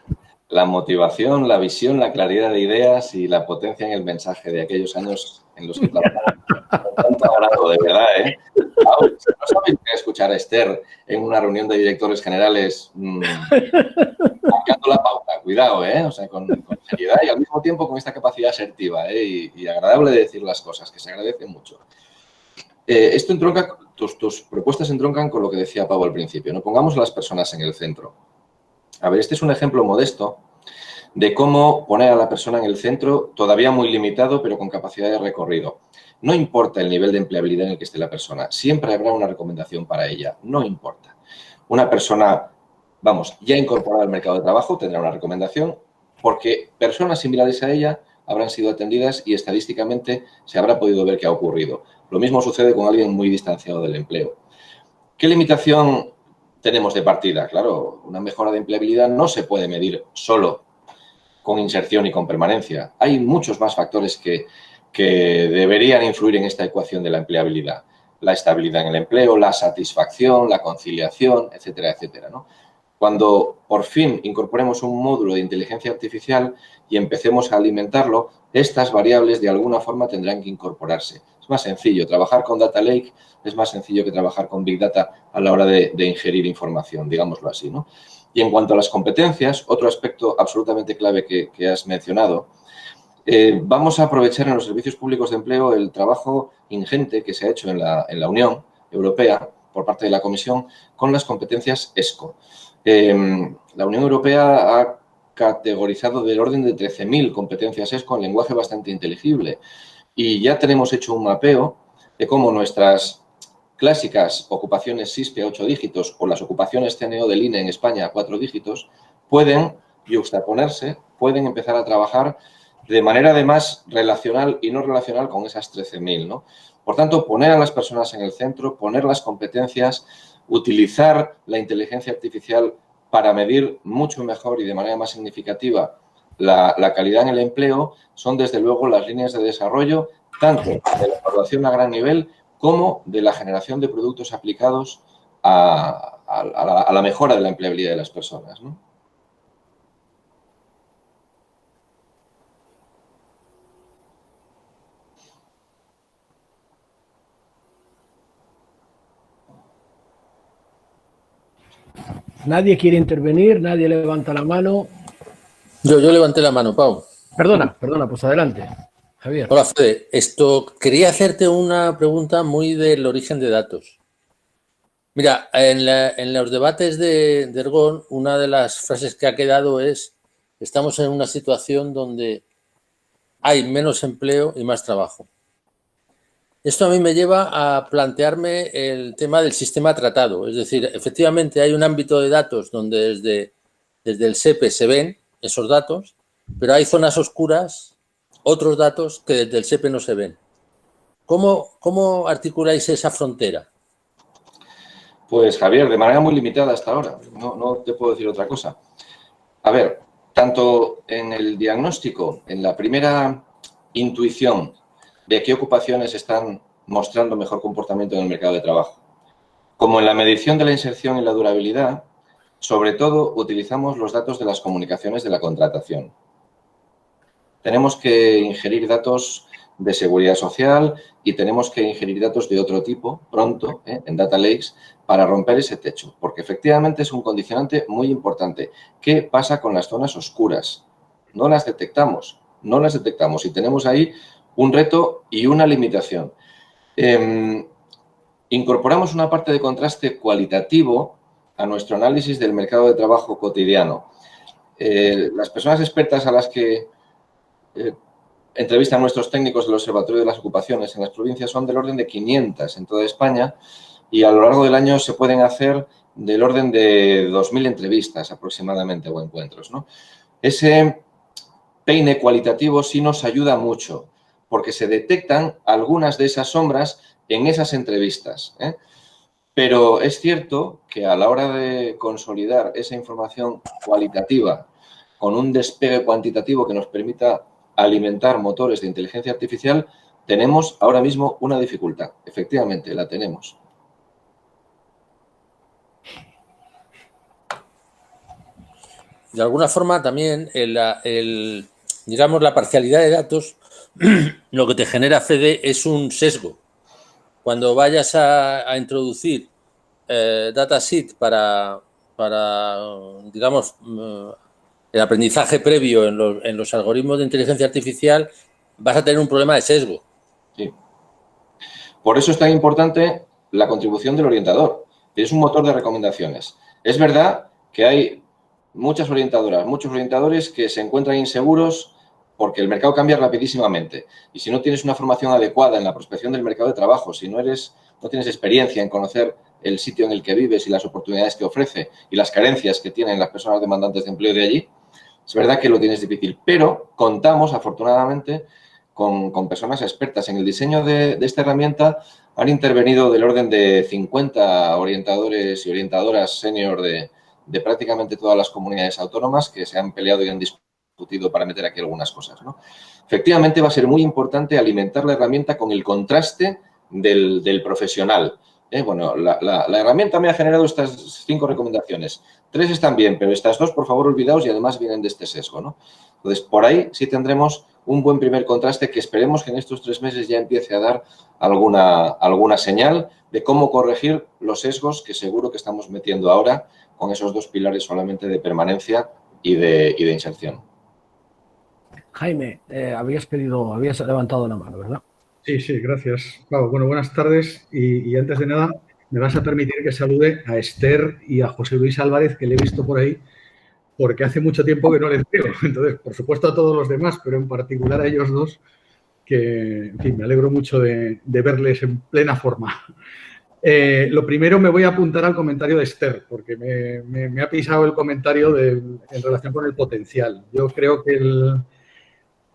S2: la motivación, la visión, la claridad de ideas y la potencia en el mensaje de aquellos años en los que trabajamos con tanto agrado, de verdad, ¿eh? No sabéis escuchar a Esther en una reunión de directores generales marcando la pauta, cuidado, ¿eh? O sea, con seriedad y al mismo tiempo con esta capacidad asertiva, ¿eh? Y agradable de decir las cosas, que se agradece mucho. Esto entronca, tus propuestas entroncan con lo que decía Pau al principio, ¿no? Pongamos a las personas en el centro. A ver, este es un ejemplo modesto de cómo poner a la persona en el centro, todavía muy limitado, pero con capacidad de recorrido. No importa el nivel de empleabilidad en el que esté la persona, siempre habrá una recomendación para ella, no importa. Una persona, vamos, ya incorporada al mercado de trabajo tendrá una recomendación porque personas similares a ella habrán sido atendidas y estadísticamente se habrá podido ver qué ha ocurrido. Lo mismo sucede con alguien muy distanciado del empleo. ¿Qué limitación tenemos de partida? Claro, una mejora de empleabilidad no se puede medir solo con inserción y con permanencia. Hay muchos más factores que deberían influir en esta ecuación de la empleabilidad. La estabilidad en el empleo, la satisfacción, la conciliación, etcétera, etcétera, ¿no? Cuando por fin incorporemos un módulo de inteligencia artificial y empecemos a alimentarlo, estas variables de alguna forma tendrán que incorporarse. Es más sencillo. Trabajar con Data Lake es más sencillo que trabajar con Big Data a la hora de ingerir información, digámoslo así, ¿no? Y en cuanto a las competencias, otro aspecto absolutamente clave que has mencionado Vamos a aprovechar en los servicios públicos de empleo el trabajo ingente que se ha hecho en la Unión Europea por parte de la Comisión con las competencias ESCO. La Unión Europea ha categorizado del orden de 13.000 competencias ESCO en lenguaje bastante inteligible y ya tenemos hecho un mapeo de cómo nuestras clásicas ocupaciones SISPE a 8 dígitos o las ocupaciones CNO del INE en España a 4 dígitos pueden yuxtaponerse, pueden empezar a trabajar de manera además relacional y no relacional con esas 13.000, ¿no? Por tanto, poner a las personas en el centro, poner las competencias, utilizar la inteligencia artificial para medir mucho mejor y de manera más significativa la calidad en el empleo son desde luego las líneas de desarrollo tanto de la evaluación a gran nivel como de la generación de productos aplicados a la mejora de la empleabilidad de las personas, ¿no?
S1: Nadie quiere intervenir, nadie levanta la mano.
S4: Yo levanté la mano, Pau.
S1: Perdona, pues adelante, Javier.
S4: Hola, Fede. Quería hacerte una pregunta muy del origen de datos. Mira, en los debates de Ergon, una de las frases que ha quedado es: estamos en una situación donde hay menos empleo y más trabajo. Esto a mí me lleva a plantearme el tema del sistema tratado. Es decir, efectivamente hay un ámbito de datos donde desde el SEPE se ven esos datos, pero hay zonas oscuras, otros datos que desde el SEPE no se ven. ¿Cómo articuláis esa frontera?
S2: Pues, Javier, de manera muy limitada hasta ahora. No te puedo decir otra cosa. A ver, tanto en el diagnóstico, en la primera intuición de qué ocupaciones están mostrando mejor comportamiento en el mercado de trabajo, como en la medición de la inserción y la durabilidad, sobre todo utilizamos los datos de las comunicaciones de la contratación. Tenemos que ingerir datos de seguridad social y tenemos que ingerir datos de otro tipo pronto en Data Lakes para romper ese techo, porque efectivamente es un condicionante muy importante. ¿Qué pasa con las zonas oscuras? No las detectamos y tenemos ahí un reto y una limitación. Incorporamos una parte de contraste cualitativo a nuestro análisis del mercado de trabajo cotidiano. Las personas expertas a las que entrevistan nuestros técnicos del Observatorio de las Ocupaciones en las provincias son del orden de 500 en toda España y a lo largo del año se pueden hacer del orden de 2.000 entrevistas aproximadamente o encuentros, ¿no? Ese peine cualitativo sí nos ayuda mucho porque se detectan algunas de esas sombras en esas entrevistas, ¿eh? Pero es cierto que a la hora de consolidar esa información cualitativa con un despegue cuantitativo que nos permita alimentar motores de inteligencia artificial, tenemos ahora mismo una dificultad. Efectivamente, la tenemos.
S4: De alguna forma también, digamos, la parcialidad de datos lo que te genera, Fede, es un sesgo. Cuando vayas a introducir dataset para, digamos, el aprendizaje previo en los algoritmos de inteligencia artificial, vas a tener un problema de sesgo.
S2: Sí. Por eso es tan importante la contribución del orientador. Es un motor de recomendaciones. Es verdad que hay muchas orientadoras, muchos orientadores que se encuentran inseguros porque el mercado cambia rapidísimamente. Y si no tienes una formación adecuada en la prospección del mercado de trabajo, si no tienes experiencia en conocer el sitio en el que vives y las oportunidades que ofrece y las carencias que tienen las personas demandantes de empleo de allí, es verdad que lo tienes difícil. Pero contamos, afortunadamente, con personas expertas en el diseño de esta herramienta. Han intervenido del orden de 50 orientadores y orientadoras senior de prácticamente todas las comunidades autónomas que se han peleado y han discutido para meter aquí algunas cosas, ¿no? Efectivamente, va a ser muy importante alimentar la herramienta con el contraste del profesional. Bueno, la herramienta me ha generado estas 5 recomendaciones. 3 están bien, pero estas 2, por favor, olvidaos y además vienen de este sesgo, ¿no? Entonces, por ahí sí tendremos un buen primer contraste que esperemos que en estos 3 meses ya empiece a dar alguna señal de cómo corregir los sesgos que seguro que estamos metiendo ahora con esos 2 pilares solamente de permanencia y de inserción.
S1: Jaime, habías levantado la mano, ¿verdad?
S5: Sí, sí, gracias, Pau. Bueno, buenas tardes y antes de nada me vas a permitir que salude a Esther y a José Luis Álvarez, que le he visto por ahí, porque hace mucho tiempo que no les veo. Entonces, por supuesto a todos los demás, pero en particular a ellos dos, que, en fin, me alegro mucho de verles en plena forma. Lo primero me voy a apuntar al comentario de Esther, porque me ha pisado el comentario en relación con el potencial. Yo creo que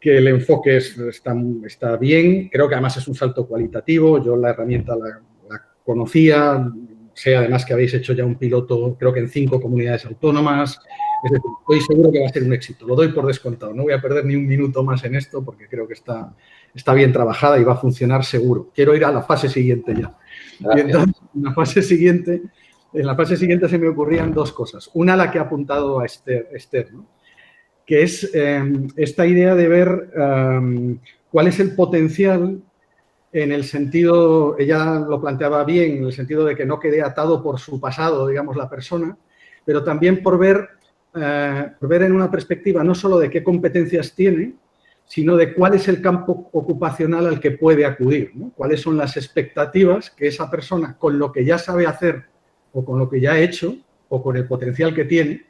S5: el enfoque está bien, creo que además es un salto cualitativo, yo la herramienta la conocía, sé además que habéis hecho ya un piloto, creo que en 5 comunidades autónomas, es decir, estoy seguro que va a ser un éxito, lo doy por descontado, no voy a perder ni un minuto más en esto porque creo que está bien trabajada y va a funcionar seguro. Quiero ir a la fase siguiente ya. Y entonces, en la fase siguiente se me ocurrían 2 cosas. Una, la que ha apuntado a Esther, ¿no? Que es esta idea de ver cuál es el potencial en el sentido, ella lo planteaba bien, en el sentido de que no quede atado por su pasado, digamos, la persona, pero también por ver en una perspectiva no solo de qué competencias tiene, sino de cuál es el campo ocupacional al que puede acudir, ¿no? Cuáles son las expectativas que esa persona, con lo que ya sabe hacer o con lo que ya ha hecho o con el potencial que tiene,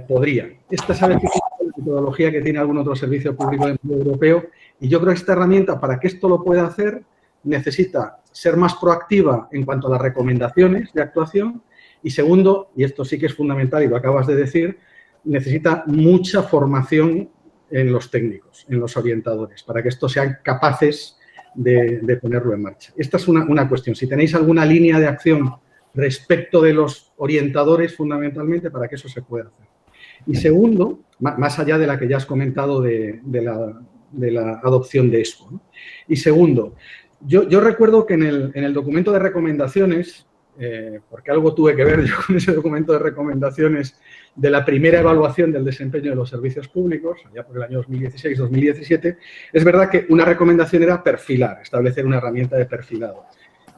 S5: podría. Esta sabe que es la metodología que tiene algún otro servicio público de empleo europeo y yo creo que esta herramienta, para que esto lo pueda hacer, necesita ser más proactiva en cuanto a las recomendaciones de actuación y segundo, y esto sí que es fundamental y lo acabas de decir, necesita mucha formación en los técnicos, en los orientadores, para que estos sean capaces de ponerlo en marcha. Esta es una cuestión. Si tenéis alguna línea de acción respecto de los orientadores, fundamentalmente, para que eso se pueda hacer. Y segundo, más allá de la que ya has comentado de la adopción de ESPO, ¿no? Y segundo, yo recuerdo que en el documento de recomendaciones, porque algo tuve que ver yo con ese documento de recomendaciones de la primera evaluación del desempeño de los servicios públicos, allá por el año 2016-2017, es verdad que una recomendación era perfilar, establecer una herramienta de perfilado.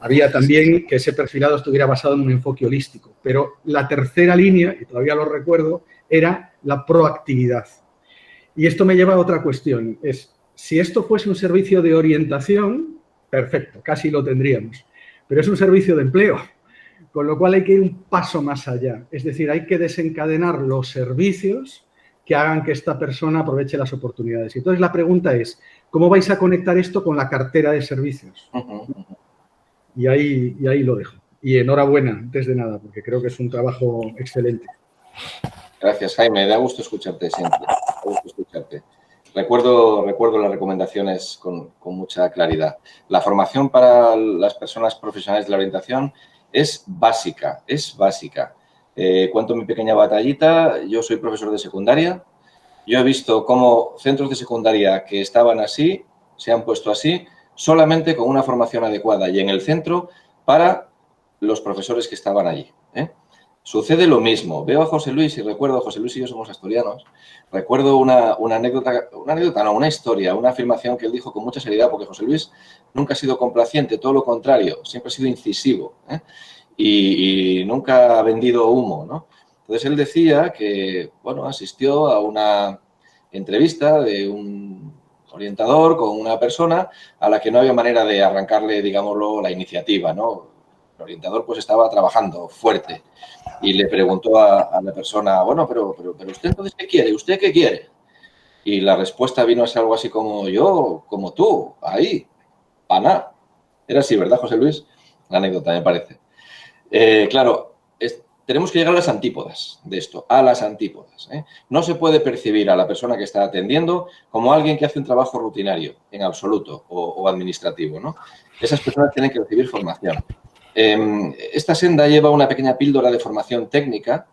S5: Había también que ese perfilado estuviera basado en un enfoque holístico, pero la tercera línea, y todavía lo recuerdo, era la proactividad. Y esto me lleva a otra cuestión, es si esto fuese un servicio de orientación, perfecto, casi lo tendríamos, pero es un servicio de empleo, con lo cual hay que ir un paso más allá, es decir, hay que desencadenar los servicios que hagan que esta persona aproveche las oportunidades. Entonces la pregunta es, ¿cómo vais a conectar esto con la cartera de servicios? Y ahí lo dejo. Y enhorabuena, antes de nada, porque creo que es un trabajo excelente.
S2: Gracias, Jaime. Da gusto escucharte siempre. Da gusto escucharte. Recuerdo las recomendaciones con mucha claridad. La formación para las personas profesionales de la orientación es básica, es básica. Cuento mi pequeña batallita. Yo soy profesor de secundaria. Yo he visto cómo centros de secundaria que estaban así, se han puesto así, solamente con una formación adecuada y en el centro para los profesores que estaban allí. Sucede lo mismo. Veo a José Luis y recuerdo, José Luis y yo somos asturianos, recuerdo una historia, una afirmación que él dijo con mucha seriedad, porque José Luis nunca ha sido complaciente, todo lo contrario, siempre ha sido incisivo y nunca ha vendido humo, ¿no? Entonces él decía que, bueno, asistió a una entrevista de un orientador con una persona a la que no había manera de arrancarle, digámoslo, la iniciativa, ¿no? El orientador pues estaba trabajando fuerte y le preguntó a la persona, bueno, pero usted entonces ¿qué quiere? ¿Usted qué quiere? Y la respuesta vino a ser algo así como yo, como tú, ahí, para nada. Era así, ¿verdad, José Luis? La anécdota, me parece. Claro, tenemos que llegar a las antípodas de esto, a las antípodas. No se puede percibir a la persona que está atendiendo como alguien que hace un trabajo rutinario, en absoluto, o administrativo, ¿no? Esas personas tienen que recibir formación. Esta senda lleva una pequeña píldora de formación técnica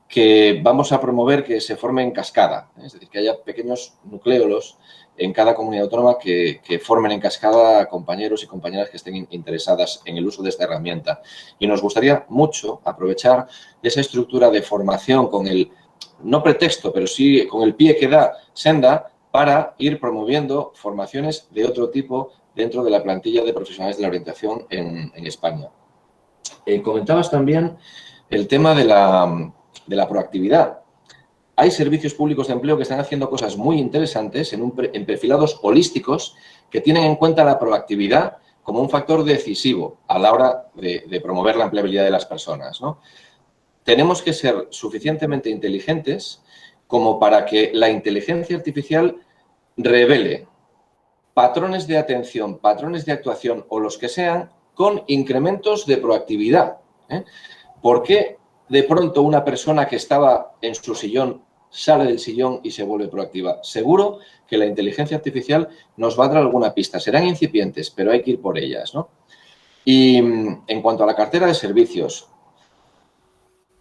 S2: que vamos a promover que se forme en cascada, es decir, que haya pequeños nucleolos en cada comunidad autónoma que formen en cascada a compañeros y compañeras que estén interesadas en el uso de esta herramienta. Y nos gustaría mucho aprovechar esa estructura de formación con el, no pretexto, pero sí con el pie que da Senda para ir promoviendo formaciones de otro tipo dentro de la plantilla de profesionales de la orientación en España. Comentabas también el tema de la proactividad. hay servicios públicos de empleo que están haciendo cosas muy interesantes en perfilados holísticos que tienen en cuenta la proactividad como un factor decisivo a la hora de promover la empleabilidad de las personas, ¿no? Tenemos que ser suficientemente inteligentes como para que la inteligencia artificial revele patrones de atención, patrones de actuación o los que sean con incrementos de proactividad, ¿eh? ¿Por qué de pronto una persona que estaba en su sillón sale del sillón y se vuelve proactiva? Seguro que la inteligencia artificial nos va a dar alguna pista. Serán incipientes, pero hay que ir por ellas, ¿no? Y en cuanto a la cartera de servicios,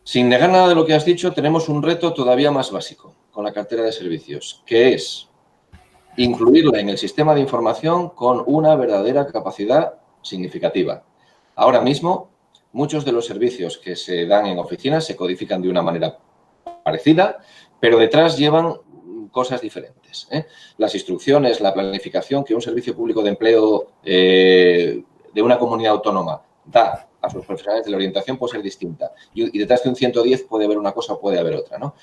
S2: sin negar nada de lo que has dicho, tenemos un reto todavía más básico con la cartera de servicios, que es incluirla en el sistema de información con una verdadera capacidad significativa. Ahora mismo, muchos de los servicios que se dan en oficinas se codifican de una manera parecida, pero detrás llevan cosas diferentes, ¿eh? Las instrucciones, la planificación que un servicio público de empleo de una comunidad autónoma da a sus profesionales de la orientación puede ser distinta. Y detrás de un 110 puede haber una cosa o puede haber otra, ¿no?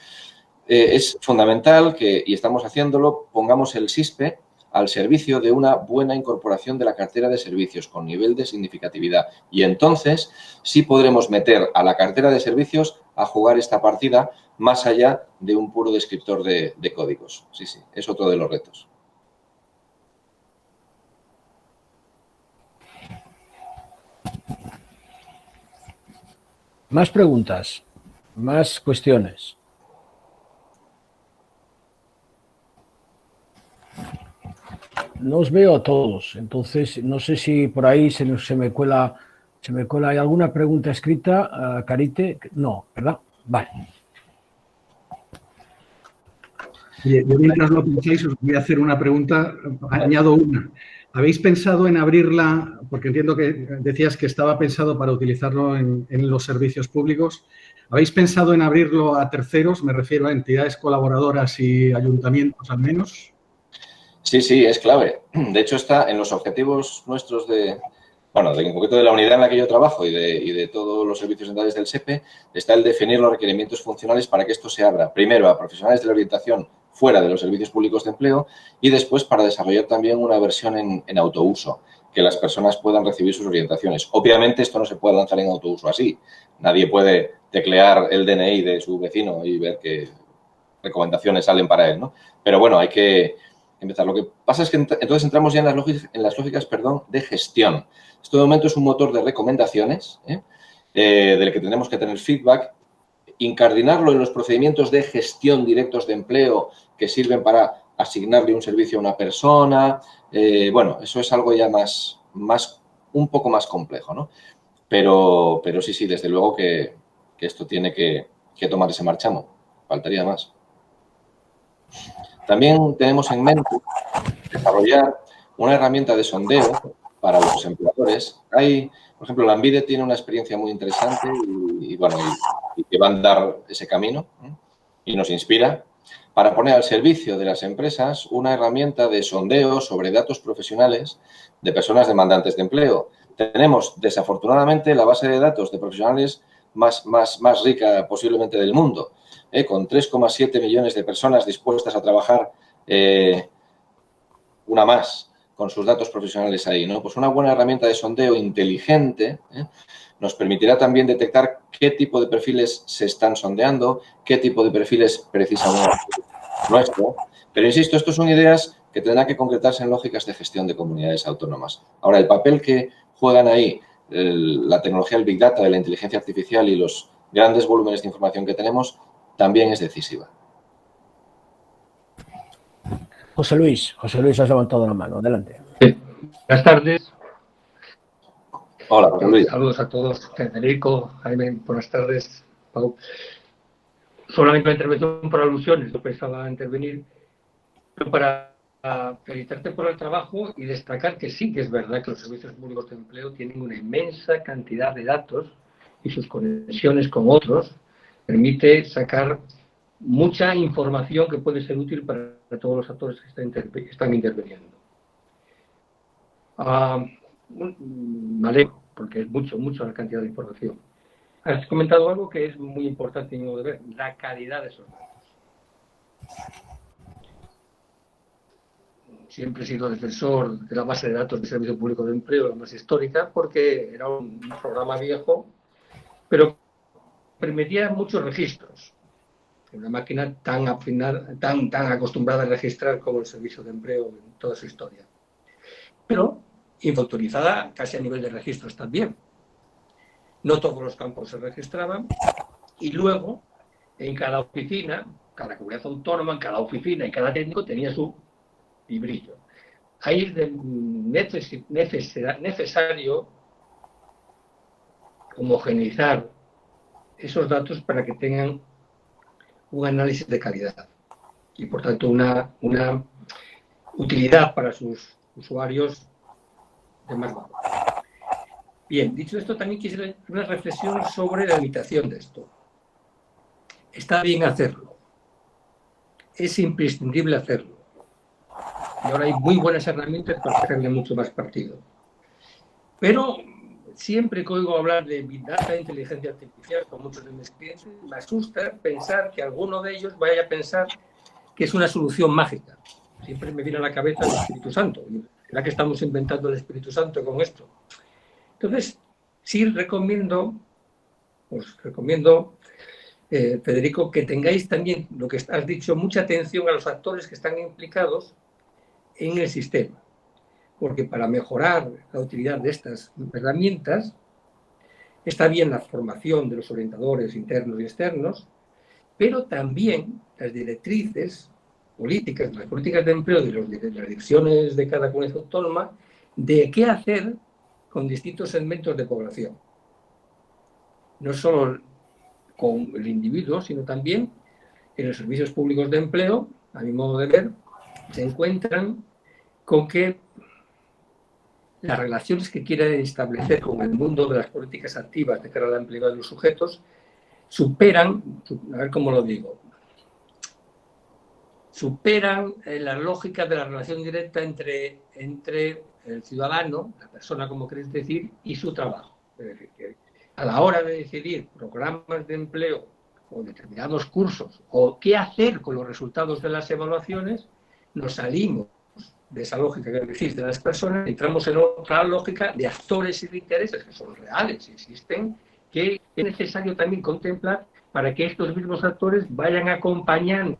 S2: Es fundamental que, y estamos haciéndolo, pongamos el SISPE al servicio de una buena incorporación de la cartera de servicios con nivel de significatividad. Y entonces sí podremos meter a la cartera de servicios a jugar esta partida más allá de un puro descriptor de códigos. Sí, sí, es otro de los retos.
S1: Más preguntas, más cuestiones. No os veo a todos, entonces no sé si por ahí se me cuela. ¿Hay alguna pregunta escrita, Carite? No, ¿verdad? Vale.
S5: Yo mientras lo pensáis os voy a hacer una pregunta, añado una. ¿Habéis pensado en abrirla, porque entiendo que decías que estaba pensado para utilizarlo en los servicios públicos, ¿habéis pensado en abrirlo a terceros? Me refiero a entidades colaboradoras y ayuntamientos al menos.
S2: Sí, sí, es clave. De hecho, está en los objetivos nuestros en concreto de la unidad en la que yo trabajo y de todos los servicios centrales del SEPE, está el definir los requerimientos funcionales para que esto se abra, primero a profesionales de la orientación fuera de los servicios públicos de empleo y después para desarrollar también una versión en autouso, que las personas puedan recibir sus orientaciones. Obviamente, esto no se puede lanzar en autouso así. Nadie puede teclear el DNI de su vecino y ver qué recomendaciones salen para él, ¿no? Pero bueno, hay que empezar. Lo que pasa es que entonces entramos ya en las lógicas de gestión. Esto de momento es un motor de recomendaciones, del que tenemos que tener feedback, incardinarlo en los procedimientos de gestión directos de empleo que sirven para asignarle un servicio a una persona. Bueno, eso es algo ya un poco más complejo, ¿no? Pero sí, desde luego que esto tiene que tomar ese marchamo. Faltaría más. También tenemos en mente desarrollar una herramienta de sondeo para los empleadores. Por ejemplo, la Ambide tiene una experiencia muy interesante y que va a andar ese camino, ¿eh? Y nos inspira para poner al servicio de las empresas una herramienta de sondeo sobre datos profesionales de personas demandantes de empleo. Tenemos, desafortunadamente, la base de datos de profesionales más rica posiblemente del mundo, con 3,7 millones de personas dispuestas a trabajar, una más, con sus datos profesionales ahí, ¿no? Pues una buena herramienta de sondeo inteligente nos permitirá también detectar qué tipo de perfiles se están sondeando, qué tipo de perfiles precisan nuestro. Pero insisto, estas son ideas que tendrán que concretarse en lógicas de gestión de comunidades autónomas. Ahora, el papel que juegan ahí la tecnología del Big Data, de la inteligencia artificial y los grandes volúmenes de información que tenemos también es decisiva.
S1: José Luis, has levantado la mano. Adelante.
S6: Sí. Buenas tardes.
S2: Hola, José Luis.
S6: Saludos a todos. Federico, Jaime, buenas tardes. Pau. Solamente una intervención por alusiones. Yo pensaba intervenir para felicitarte por el trabajo y destacar que sí que es verdad que los servicios públicos de empleo tienen una inmensa cantidad de datos y sus conexiones con otros permite sacar mucha información que puede ser útil para todos los actores que están interviniendo. Vale, porque es mucho la cantidad de información. Has comentado algo que es muy importante en mi modo de ver, la calidad de esos datos. Siempre he sido defensor de la base de datos del Servicio Público de Empleo, la más histórica, porque era un programa viejo, pero permitía muchos registros. Una máquina tan afinada, tan acostumbrada a registrar como el Servicio de Empleo en toda su historia. Pero infautorizada casi a nivel de registros también. No todos los campos se registraban y luego en cada oficina, cada comunidad autónoma, en cada oficina y cada técnico tenía su librillo. Ahí es necesario homogeneizar esos datos para que tengan un análisis de calidad y, por tanto, una utilidad para sus usuarios de más valor. Bien, dicho esto, también quisiera hacer una reflexión sobre la limitación de esto. Está bien hacerlo. Es imprescindible hacerlo. Y ahora hay muy buenas herramientas para hacerle mucho más partido. Pero siempre que oigo hablar de Big Data, inteligencia artificial, con muchos de mis clientes, me asusta pensar que alguno de ellos vaya a pensar que es una solución mágica. Siempre me viene a la cabeza el Espíritu Santo. ¿Será que estamos inventando el Espíritu Santo con esto? Entonces, sí recomiendo, Federico, que tengáis también, lo que has dicho, mucha atención a los actores que están implicados en el sistema. Porque para mejorar la utilidad de estas herramientas, está bien la formación de los orientadores internos y externos, pero también las directrices políticas, las políticas de empleo de las direcciones de cada comunidad autónoma, de qué hacer con distintos segmentos de población. No solo con el individuo, sino también en los servicios públicos de empleo, a mi modo de ver, se encuentran con que las relaciones que quieren establecer con el mundo de las políticas activas de cara al empleo de los sujetos superan, a ver cómo lo digo, superan la lógica de la relación directa entre el ciudadano, la persona, como queréis decir, y su trabajo. Es decir, que a la hora de decidir programas de empleo o determinados cursos o qué hacer con los resultados de las evaluaciones, nos salimos de esa lógica que decís de las personas, entramos en otra lógica de actores y de intereses que son reales y existen, que es necesario también contemplar para que estos mismos actores vayan acompañando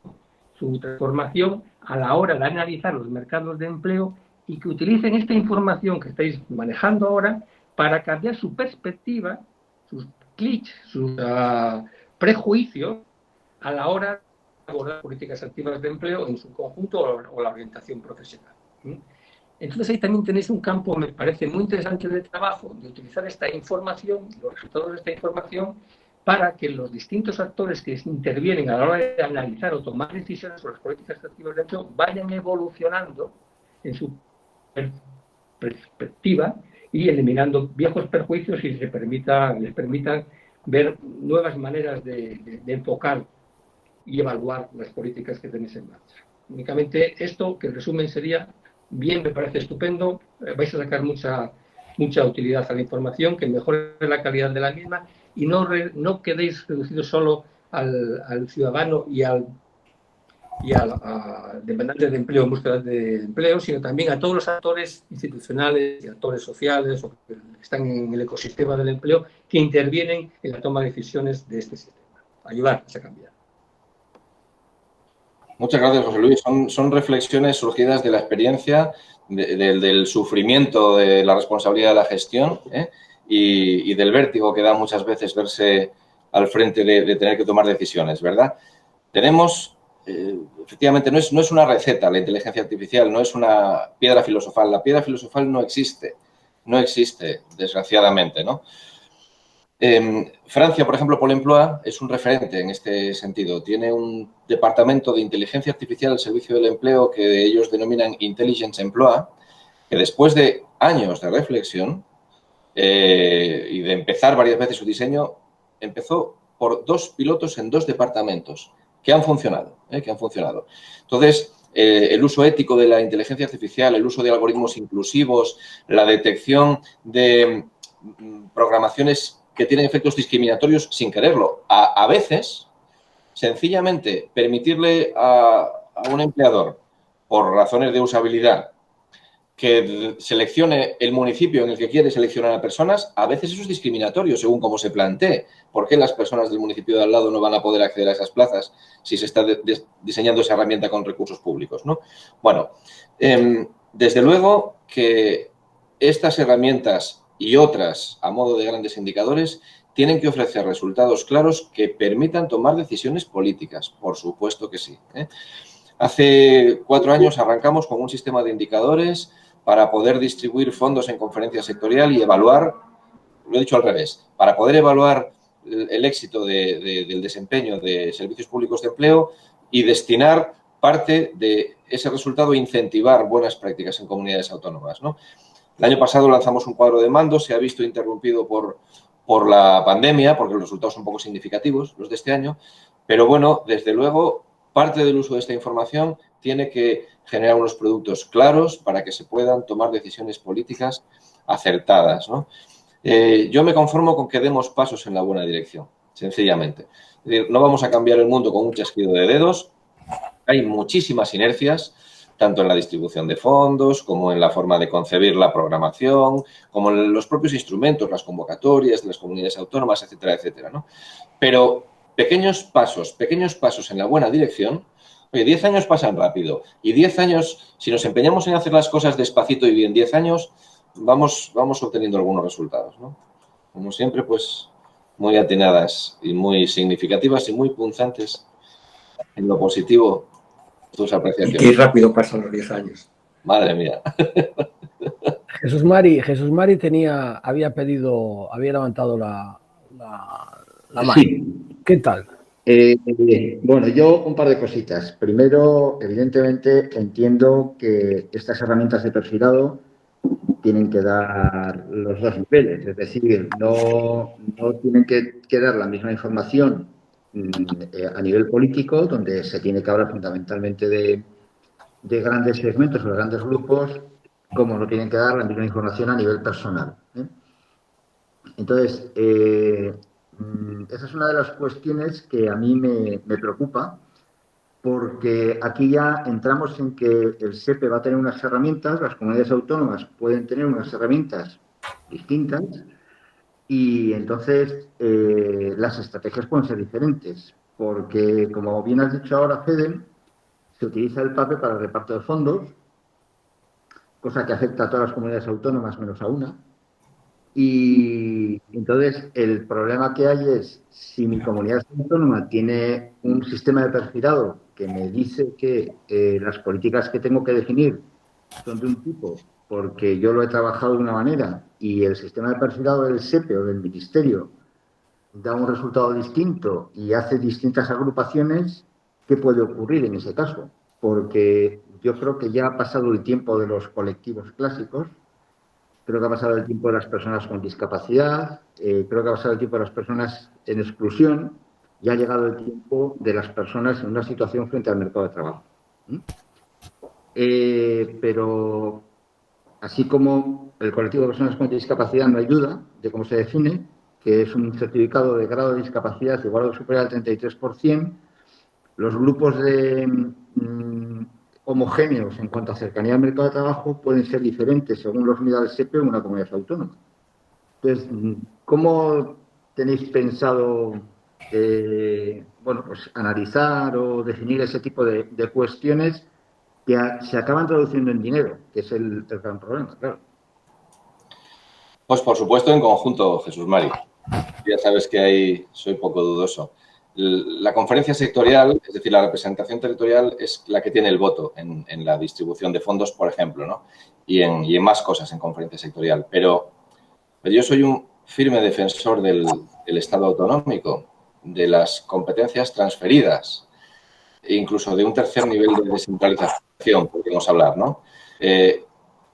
S6: su transformación a la hora de analizar los mercados de empleo y que utilicen esta información que estáis manejando ahora para cambiar su perspectiva, sus clichés, sus prejuicios a la hora de abordar políticas activas de empleo en su conjunto o la orientación profesional. Entonces ahí también tenéis un campo, me parece muy interesante de trabajo, de utilizar esta información, los resultados de esta información, para que los distintos actores que intervienen a la hora de analizar o tomar decisiones sobre las políticas activas de empleo vayan evolucionando en su perspectiva y eliminando viejos perjuicios y les permitan ver nuevas maneras de enfocar y evaluar las políticas que tenéis en marcha. Únicamente esto, que en resumen sería, bien, me parece estupendo, vais a sacar mucha utilidad a la información, que mejore la calidad de la misma y no quedéis reducidos solo al ciudadano y al demandante de empleo en búsqueda de empleo, sino también a todos los actores institucionales y actores sociales o que están en el ecosistema del empleo que intervienen en la toma de decisiones de este sistema. Ayudarles a cambiar.
S2: Muchas gracias, José Luis. Son reflexiones surgidas de la experiencia, del sufrimiento, de la responsabilidad de la gestión y del vértigo que da muchas veces verse al frente de tener que tomar decisiones, ¿verdad? Tenemos, efectivamente, no es una receta la inteligencia artificial, no es una piedra filosofal. La piedra filosofal no existe, desgraciadamente, ¿no? Francia, por ejemplo, Pôle emploi es un referente en este sentido. Tiene un departamento de inteligencia artificial al servicio del empleo que ellos denominan Intelligence Emploi, que después de años de reflexión y de empezar varias veces su diseño, empezó por 2 pilotos en 2 departamentos que han funcionado. Entonces, el uso ético de la inteligencia artificial, el uso de algoritmos inclusivos, la detección de programaciones que tienen efectos discriminatorios sin quererlo. A veces sencillamente permitirle a un empleador, por razones de usabilidad, que seleccione el municipio en el que quiere seleccionar a personas, a veces eso es discriminatorio según cómo se plantee. ¿Por qué las personas del municipio de al lado no van a poder acceder a esas plazas si se está diseñando esa herramienta con recursos públicos, ¿no? Bueno, desde luego que estas herramientas y otras, a modo de grandes indicadores, tienen que ofrecer resultados claros que permitan tomar decisiones políticas, por supuesto que sí, ¿eh? Hace 4 años arrancamos con un sistema de indicadores para poder distribuir fondos en conferencia sectorial y evaluar, lo he dicho al revés, para poder evaluar el éxito del desempeño de servicios públicos de empleo y destinar parte de ese resultado a incentivar buenas prácticas en comunidades autónomas, ¿no? El año pasado lanzamos un cuadro de mando, se ha visto interrumpido por la pandemia, porque los resultados son poco significativos, los de este año, pero bueno, desde luego, parte del uso de esta información tiene que generar unos productos claros para que se puedan tomar decisiones políticas acertadas, ¿no? Yo me conformo con que demos pasos en la buena dirección, sencillamente. Es decir, no vamos a cambiar el mundo con un chasquido de dedos. Hay muchísimas inercias, tanto en la distribución de fondos, como en la forma de concebir la programación, como en los propios instrumentos, las convocatorias de las comunidades autónomas, etcétera, etcétera, ¿no? Pero pequeños pasos en la buena dirección. Oye, 10 años pasan rápido y 10 años, si nos empeñamos en hacer las cosas despacito y bien, 10 años vamos obteniendo algunos resultados, ¿no? Como siempre, pues muy atinadas y muy significativas y muy punzantes en lo positivo tus apreciaciones.
S7: Y qué rápido pasan los 10 años.
S2: Madre mía.
S1: Jesús Mari había levantado la mano.
S8: Sí.
S1: ¿Qué tal?
S8: Bueno, yo un par de cositas. Primero, evidentemente, entiendo que estas herramientas de perfilado tienen que dar los dos niveles, es decir, no tienen que dar la misma información a nivel político, donde se tiene que hablar fundamentalmente de grandes segmentos o de grandes grupos, como no tienen que dar la misma información a nivel personal, ¿eh? Entonces, esa es una de las cuestiones que a mí me preocupa, porque aquí ya entramos en que el SEPE va a tener unas herramientas, las comunidades autónomas pueden tener unas herramientas distintas y entonces las estrategias pueden ser diferentes, porque como bien has dicho ahora, Fede, se utiliza el PAPE para el reparto de fondos, cosa que afecta a todas las comunidades autónomas menos a una. Y entonces el problema que hay es, si mi comunidad autónoma tiene un sistema de perfilado que me dice que las políticas que tengo que definir son de un tipo porque yo lo he trabajado de una manera y el sistema de perfilado del SEPE o del Ministerio da un resultado distinto y hace distintas agrupaciones, ¿qué puede ocurrir en ese caso? Porque yo creo que ya ha pasado el tiempo de los colectivos clásicos. Creo que ha pasado el tiempo de las personas con discapacidad, creo que ha pasado el tiempo de las personas en exclusión y ha llegado el tiempo de las personas en una situación frente al mercado de trabajo. Pero así como el colectivo de personas con discapacidad no hay duda de cómo se define, que es un certificado de grado de discapacidad igual o superior al 33%, los grupos de homogéneos en cuanto a cercanía al mercado de trabajo pueden ser diferentes según los unidades del SEPE en una comunidad autónoma. Entonces, ¿cómo tenéis pensado pues analizar o definir ese tipo de cuestiones que se acaban traduciendo en dinero, que es el gran problema, claro?
S2: Pues por supuesto en conjunto, Jesús Mari. Ya sabes que ahí soy poco dudoso. La conferencia sectorial, es decir, la representación territorial es la que tiene el voto en la distribución de fondos, por ejemplo, ¿no? Y en más cosas en conferencia sectorial. Pero yo soy un firme defensor del Estado autonómico, de las competencias transferidas, e incluso de un tercer nivel de descentralización, podríamos hablar, ¿no?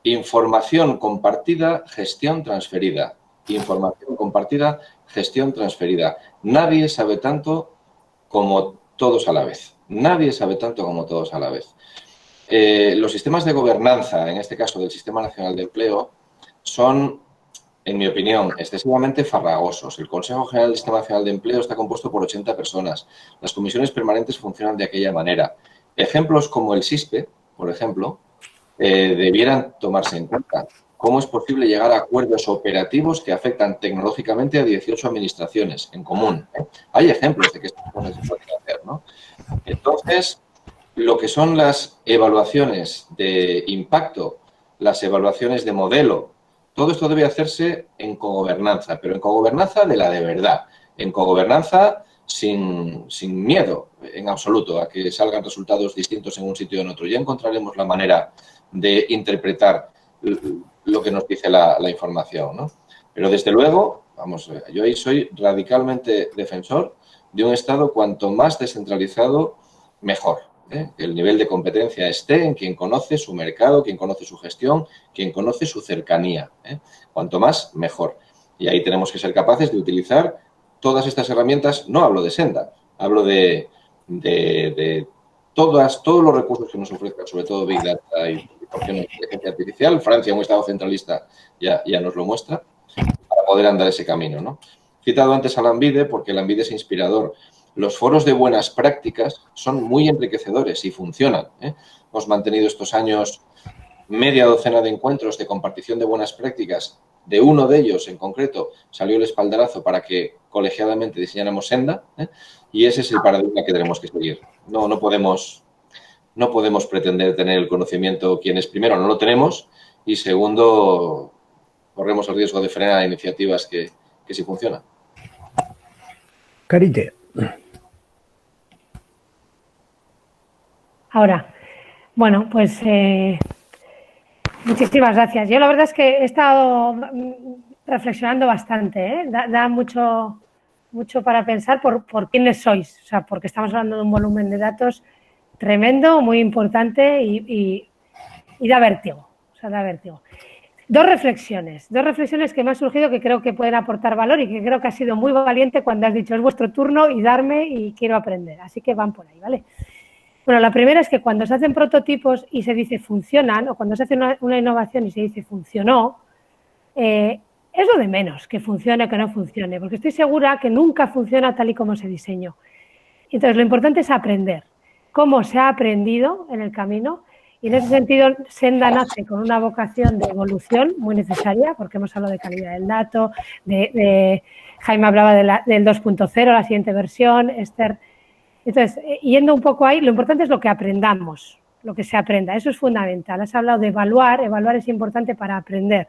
S2: Información compartida, gestión transferida. Información compartida, gestión transferida. Nadie sabe tanto como todos a la vez. Nadie sabe tanto como todos a la vez. Los sistemas de gobernanza, en este caso del Sistema Nacional de Empleo, son en mi opinión, excesivamente farragosos. El Consejo General del Sistema Nacional de Empleo está compuesto por 80 personas. Las comisiones permanentes funcionan de aquella manera. Ejemplos como el SISPE, por ejemplo, debieran tomarse en cuenta. ¿Cómo es posible llegar a acuerdos operativos que afectan tecnológicamente a 18 administraciones en común? Hay ejemplos de que estas cosas se pueden hacer, ¿no? Entonces, lo que son las evaluaciones de impacto, las evaluaciones de modelo, todo esto debe hacerse en cogobernanza, pero en cogobernanza de la de verdad, en cogobernanza sin miedo en absoluto a que salgan resultados distintos en un sitio o en otro. Ya encontraremos la manera de interpretar lo que nos dice la información, ¿no? Pero desde luego, vamos, yo ahí soy radicalmente defensor de un Estado cuanto más descentralizado, mejor. Que el nivel de competencia esté en quien conoce su mercado, quien conoce su gestión, quien conoce su cercanía. Cuanto más, mejor. Y ahí tenemos que ser capaces de utilizar todas estas herramientas. No hablo de Senda, hablo de todos los recursos que nos ofrezcan, sobre todo Big Data y inteligencia artificial. Francia, un Estado centralista, ya nos lo muestra, para poder andar ese camino, ¿no? He citado antes a la ANVIDE porque la ANVIDE es inspirador. Los foros de buenas prácticas son muy enriquecedores y funcionan. Hemos mantenido estos años media docena de encuentros de compartición de buenas prácticas. De uno de ellos, en concreto, salió el espaldarazo para que colegiadamente diseñáramos Senda, y ese es el paradigma que tenemos que seguir. No podemos pretender tener el conocimiento quienes, primero, no lo tenemos y, segundo, corremos el riesgo de frenar iniciativas que sí funcionan.
S1: Carite.
S9: Ahora, bueno, pues muchísimas gracias. Yo la verdad es que he estado reflexionando bastante, da mucho para pensar por quiénes sois, o sea, porque estamos hablando de un volumen de datos tremendo, muy importante y da vértigo, o sea, da vértigo. Dos reflexiones que me han surgido que creo que pueden aportar valor y que creo que has sido muy valiente cuando has dicho es vuestro turno y darme y quiero aprender, así que van por ahí, ¿vale? Bueno, la primera es que cuando se hacen prototipos y se dice funcionan, o cuando se hace una innovación y se dice funcionó, es lo de menos que funcione o que no funcione, porque estoy segura que nunca funciona tal y como se diseñó. Entonces, lo importante es aprender. Cómo se ha aprendido en el camino, y en ese sentido Senda nace con una vocación de evolución muy necesaria, porque hemos hablado de calidad del dato, Jaime hablaba del 2.0, la siguiente versión, Esther. Entonces, yendo un poco ahí, lo importante es lo que aprendamos, lo que se aprenda, eso es fundamental. Has hablado de evaluar es importante para aprender.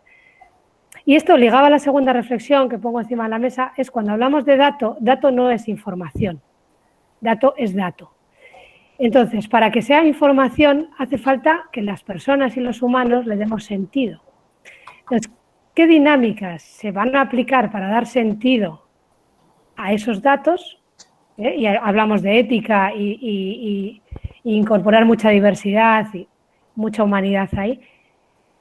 S9: Y esto ligado a la segunda reflexión que pongo encima de la mesa, es cuando hablamos de dato no es información, dato es dato. Entonces, para que sea información, hace falta que las personas y los humanos le demos sentido. Entonces, ¿qué dinámicas se van a aplicar para dar sentido a esos datos? Y hablamos de ética y incorporar mucha diversidad y mucha humanidad ahí.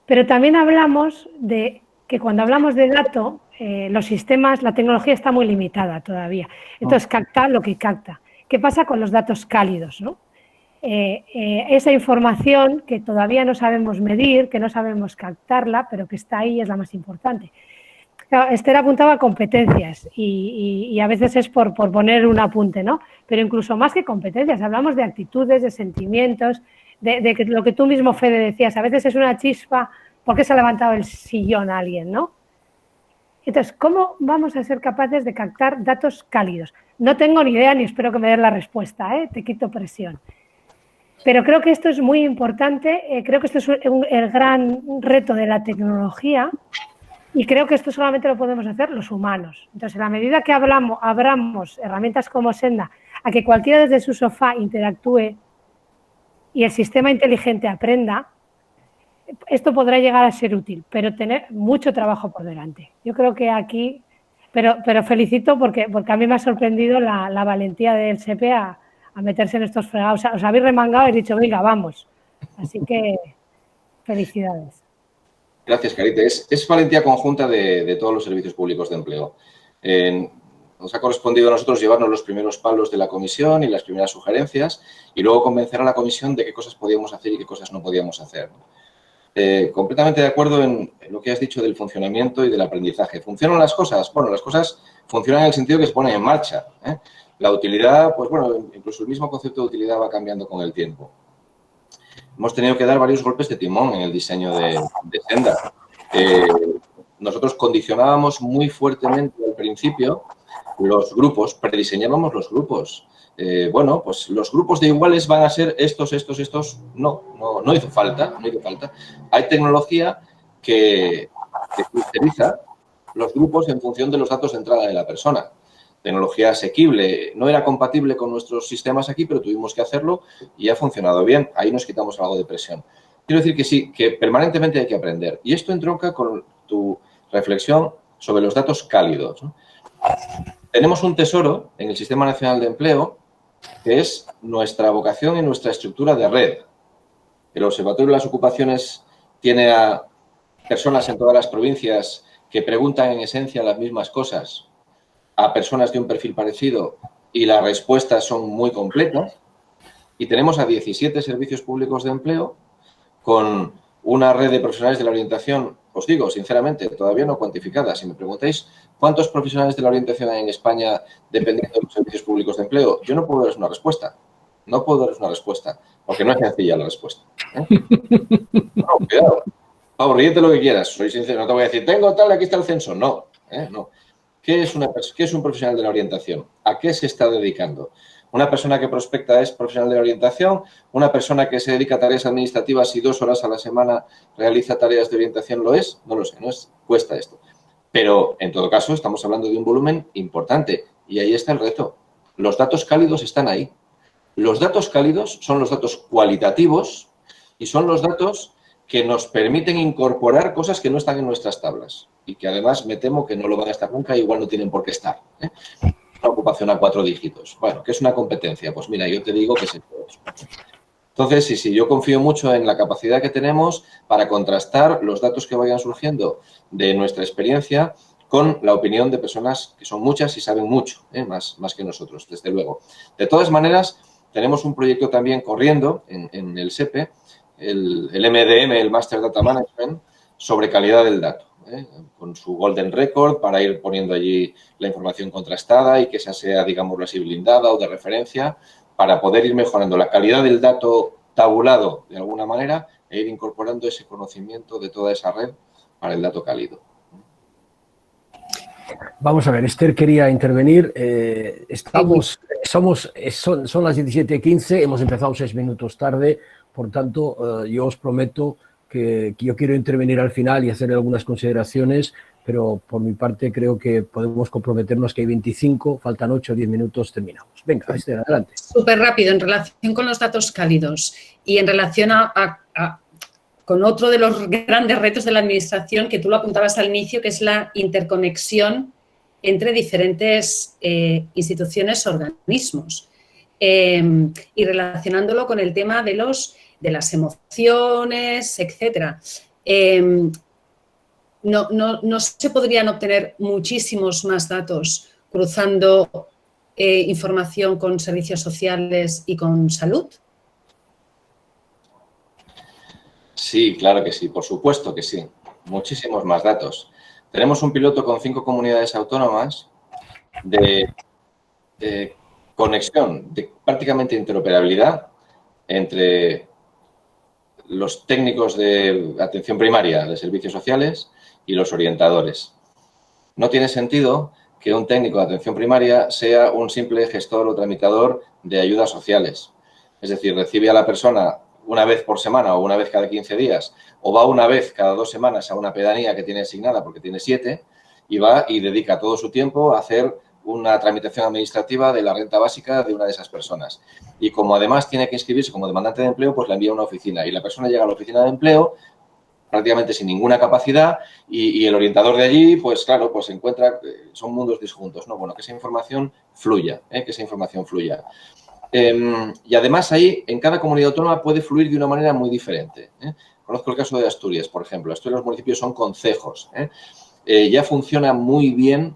S9: Pero también hablamos de que cuando hablamos de dato, los sistemas, la tecnología está muy limitada todavía. Entonces, capta lo que capta. ¿Qué pasa con los datos cálidos, ¿no? Esa información que todavía no sabemos medir, que no sabemos captarla, pero que está ahí, es la más importante. Claro, Esther apuntaba a competencias y a veces es por poner un apunte, ¿no? Pero incluso más que competencias, hablamos de actitudes, de sentimientos, de que lo que tú mismo, Fede, decías, a veces es una chispa, ¿por qué se ha levantado el sillón a alguien, no? Entonces, ¿cómo vamos a ser capaces de captar datos cálidos? No tengo ni idea ni espero que me des la respuesta, te quito presión. Pero creo que esto es muy importante, creo que esto es el gran reto de la tecnología y creo que esto solamente lo podemos hacer los humanos. Entonces, en la medida que abramos herramientas como Senda a que cualquiera desde su sofá interactúe y el sistema inteligente aprenda, esto podrá llegar a ser útil, pero tener mucho trabajo por delante. Yo creo que aquí, pero felicito porque a mí me ha sorprendido la valentía del SEPE a meterse en estos fregados. Os habéis remangado y dicho, venga, vamos. Así que felicidades.
S2: Gracias, Carite. Es valentía conjunta de todos los servicios públicos de empleo. Nos ha correspondido a nosotros llevarnos los primeros palos de la comisión y las primeras sugerencias y luego convencer a la comisión de qué cosas podíamos hacer y qué cosas no podíamos hacer. completamente de acuerdo en lo que has dicho del funcionamiento y del aprendizaje. ¿Funcionan las cosas? Bueno, las cosas funcionan en el sentido que se ponen en marcha. La utilidad, pues bueno, incluso el mismo concepto de utilidad va cambiando con el tiempo. Hemos tenido que dar varios golpes de timón en el diseño de Senda. Nosotros condicionábamos muy fuertemente al principio los grupos, prediseñábamos los grupos. Bueno, pues los grupos de iguales van a ser estos. No hizo falta, no hizo falta. Hay tecnología que utiliza los grupos en función de los datos de entrada de la persona. Tecnología asequible. No era compatible con nuestros sistemas aquí, pero tuvimos que hacerlo y ha funcionado bien. Ahí nos quitamos algo de presión. Quiero decir que sí, que permanentemente hay que aprender. Y esto entronca con tu reflexión sobre los datos cálidos, ¿no? Tenemos un tesoro en el Sistema Nacional de Empleo que es nuestra vocación y nuestra estructura de red. El Observatorio de las Ocupaciones tiene a personas en todas las provincias que preguntan en esencia las mismas cosas a personas de un perfil parecido y las respuestas son muy completas. Y tenemos a 17 servicios públicos de empleo con una red de profesionales de la orientación, os digo, sinceramente, todavía no cuantificada. Si me preguntáis cuántos profesionales de la orientación hay en España dependiendo de los servicios públicos de empleo, yo no puedo daros una respuesta. No puedo daros una respuesta, porque no es sencilla la respuesta. No, cuidado. Pau, ríete lo que quieras, soy sincero, no te voy a decir, tengo tal, aquí está el censo. No, no. ¿Qué es un profesional de la orientación? ¿A qué se está dedicando? ¿Una persona que prospecta es profesional de la orientación? ¿Una persona que se dedica a tareas administrativas y 2 horas a la semana realiza tareas de orientación lo es? No lo sé, cuesta esto. Pero, en todo caso, estamos hablando de un volumen importante y ahí está el reto. Los datos cálidos están ahí. Los datos cálidos son los datos cualitativos y son los datos que nos permiten incorporar cosas que no están en nuestras tablas y que además me temo que no lo van a estar nunca, igual no tienen por qué estar. Una ocupación a 4 dígitos. Bueno, ¿qué es una competencia? Pues mira, yo te digo que es eso. Entonces, sí, yo confío mucho en la capacidad que tenemos para contrastar los datos que vayan surgiendo de nuestra experiencia con la opinión de personas que son muchas y saben mucho, más que nosotros, desde luego. De todas maneras, tenemos un proyecto también corriendo en el SEPE, el MDM, el Master Data Management, sobre calidad del dato, con su Golden Record para ir poniendo allí la información contrastada y que esa sea, digamos, así blindada o de referencia para poder ir mejorando la calidad del dato tabulado de alguna manera e ir incorporando ese conocimiento de toda esa red para el dato cálido.
S1: Vamos a ver, Esther quería intervenir. Son las 17:15, hemos empezado 6 minutos tarde, por tanto, yo os prometo que yo quiero intervenir al final y hacer algunas consideraciones, pero por mi parte creo que podemos comprometernos que hay 25, faltan 8 o 10 minutos, terminamos. Venga, Esther, adelante.
S3: Súper rápido, en relación con los datos cálidos y en relación con otro de los grandes retos de la Administración, que tú lo apuntabas al inicio, que es la interconexión entre diferentes instituciones, organismos, y relacionándolo con el tema de las emociones, etcétera. ¿No se podrían obtener muchísimos más datos cruzando información con servicios sociales y con salud?
S2: Sí, claro que sí, por supuesto que sí. Muchísimos más datos. Tenemos un piloto con 5 comunidades autónomas de conexión, de prácticamente interoperabilidad entre los técnicos de atención primaria de servicios sociales y los orientadores. No tiene sentido que un técnico de atención primaria sea un simple gestor o tramitador de ayudas sociales. Es decir, recibe a la persona una vez por semana o una vez cada 15 días o va una vez cada 2 semanas a una pedanía que tiene asignada porque tiene 7 y va y dedica todo su tiempo a hacer una tramitación administrativa de la renta básica de una de esas personas. Y como además tiene que inscribirse como demandante de empleo, pues la envía a una oficina y la persona llega a la oficina de empleo prácticamente sin ninguna capacidad y el orientador de allí, pues claro, pues se encuentra, son mundos disjuntos, ¿no? Bueno, que esa información fluya, que esa información fluya. Y además ahí, en cada comunidad autónoma puede fluir de una manera muy diferente. Conozco el caso de Asturias, por ejemplo. Asturias, los municipios son concejos. Ya funciona muy bien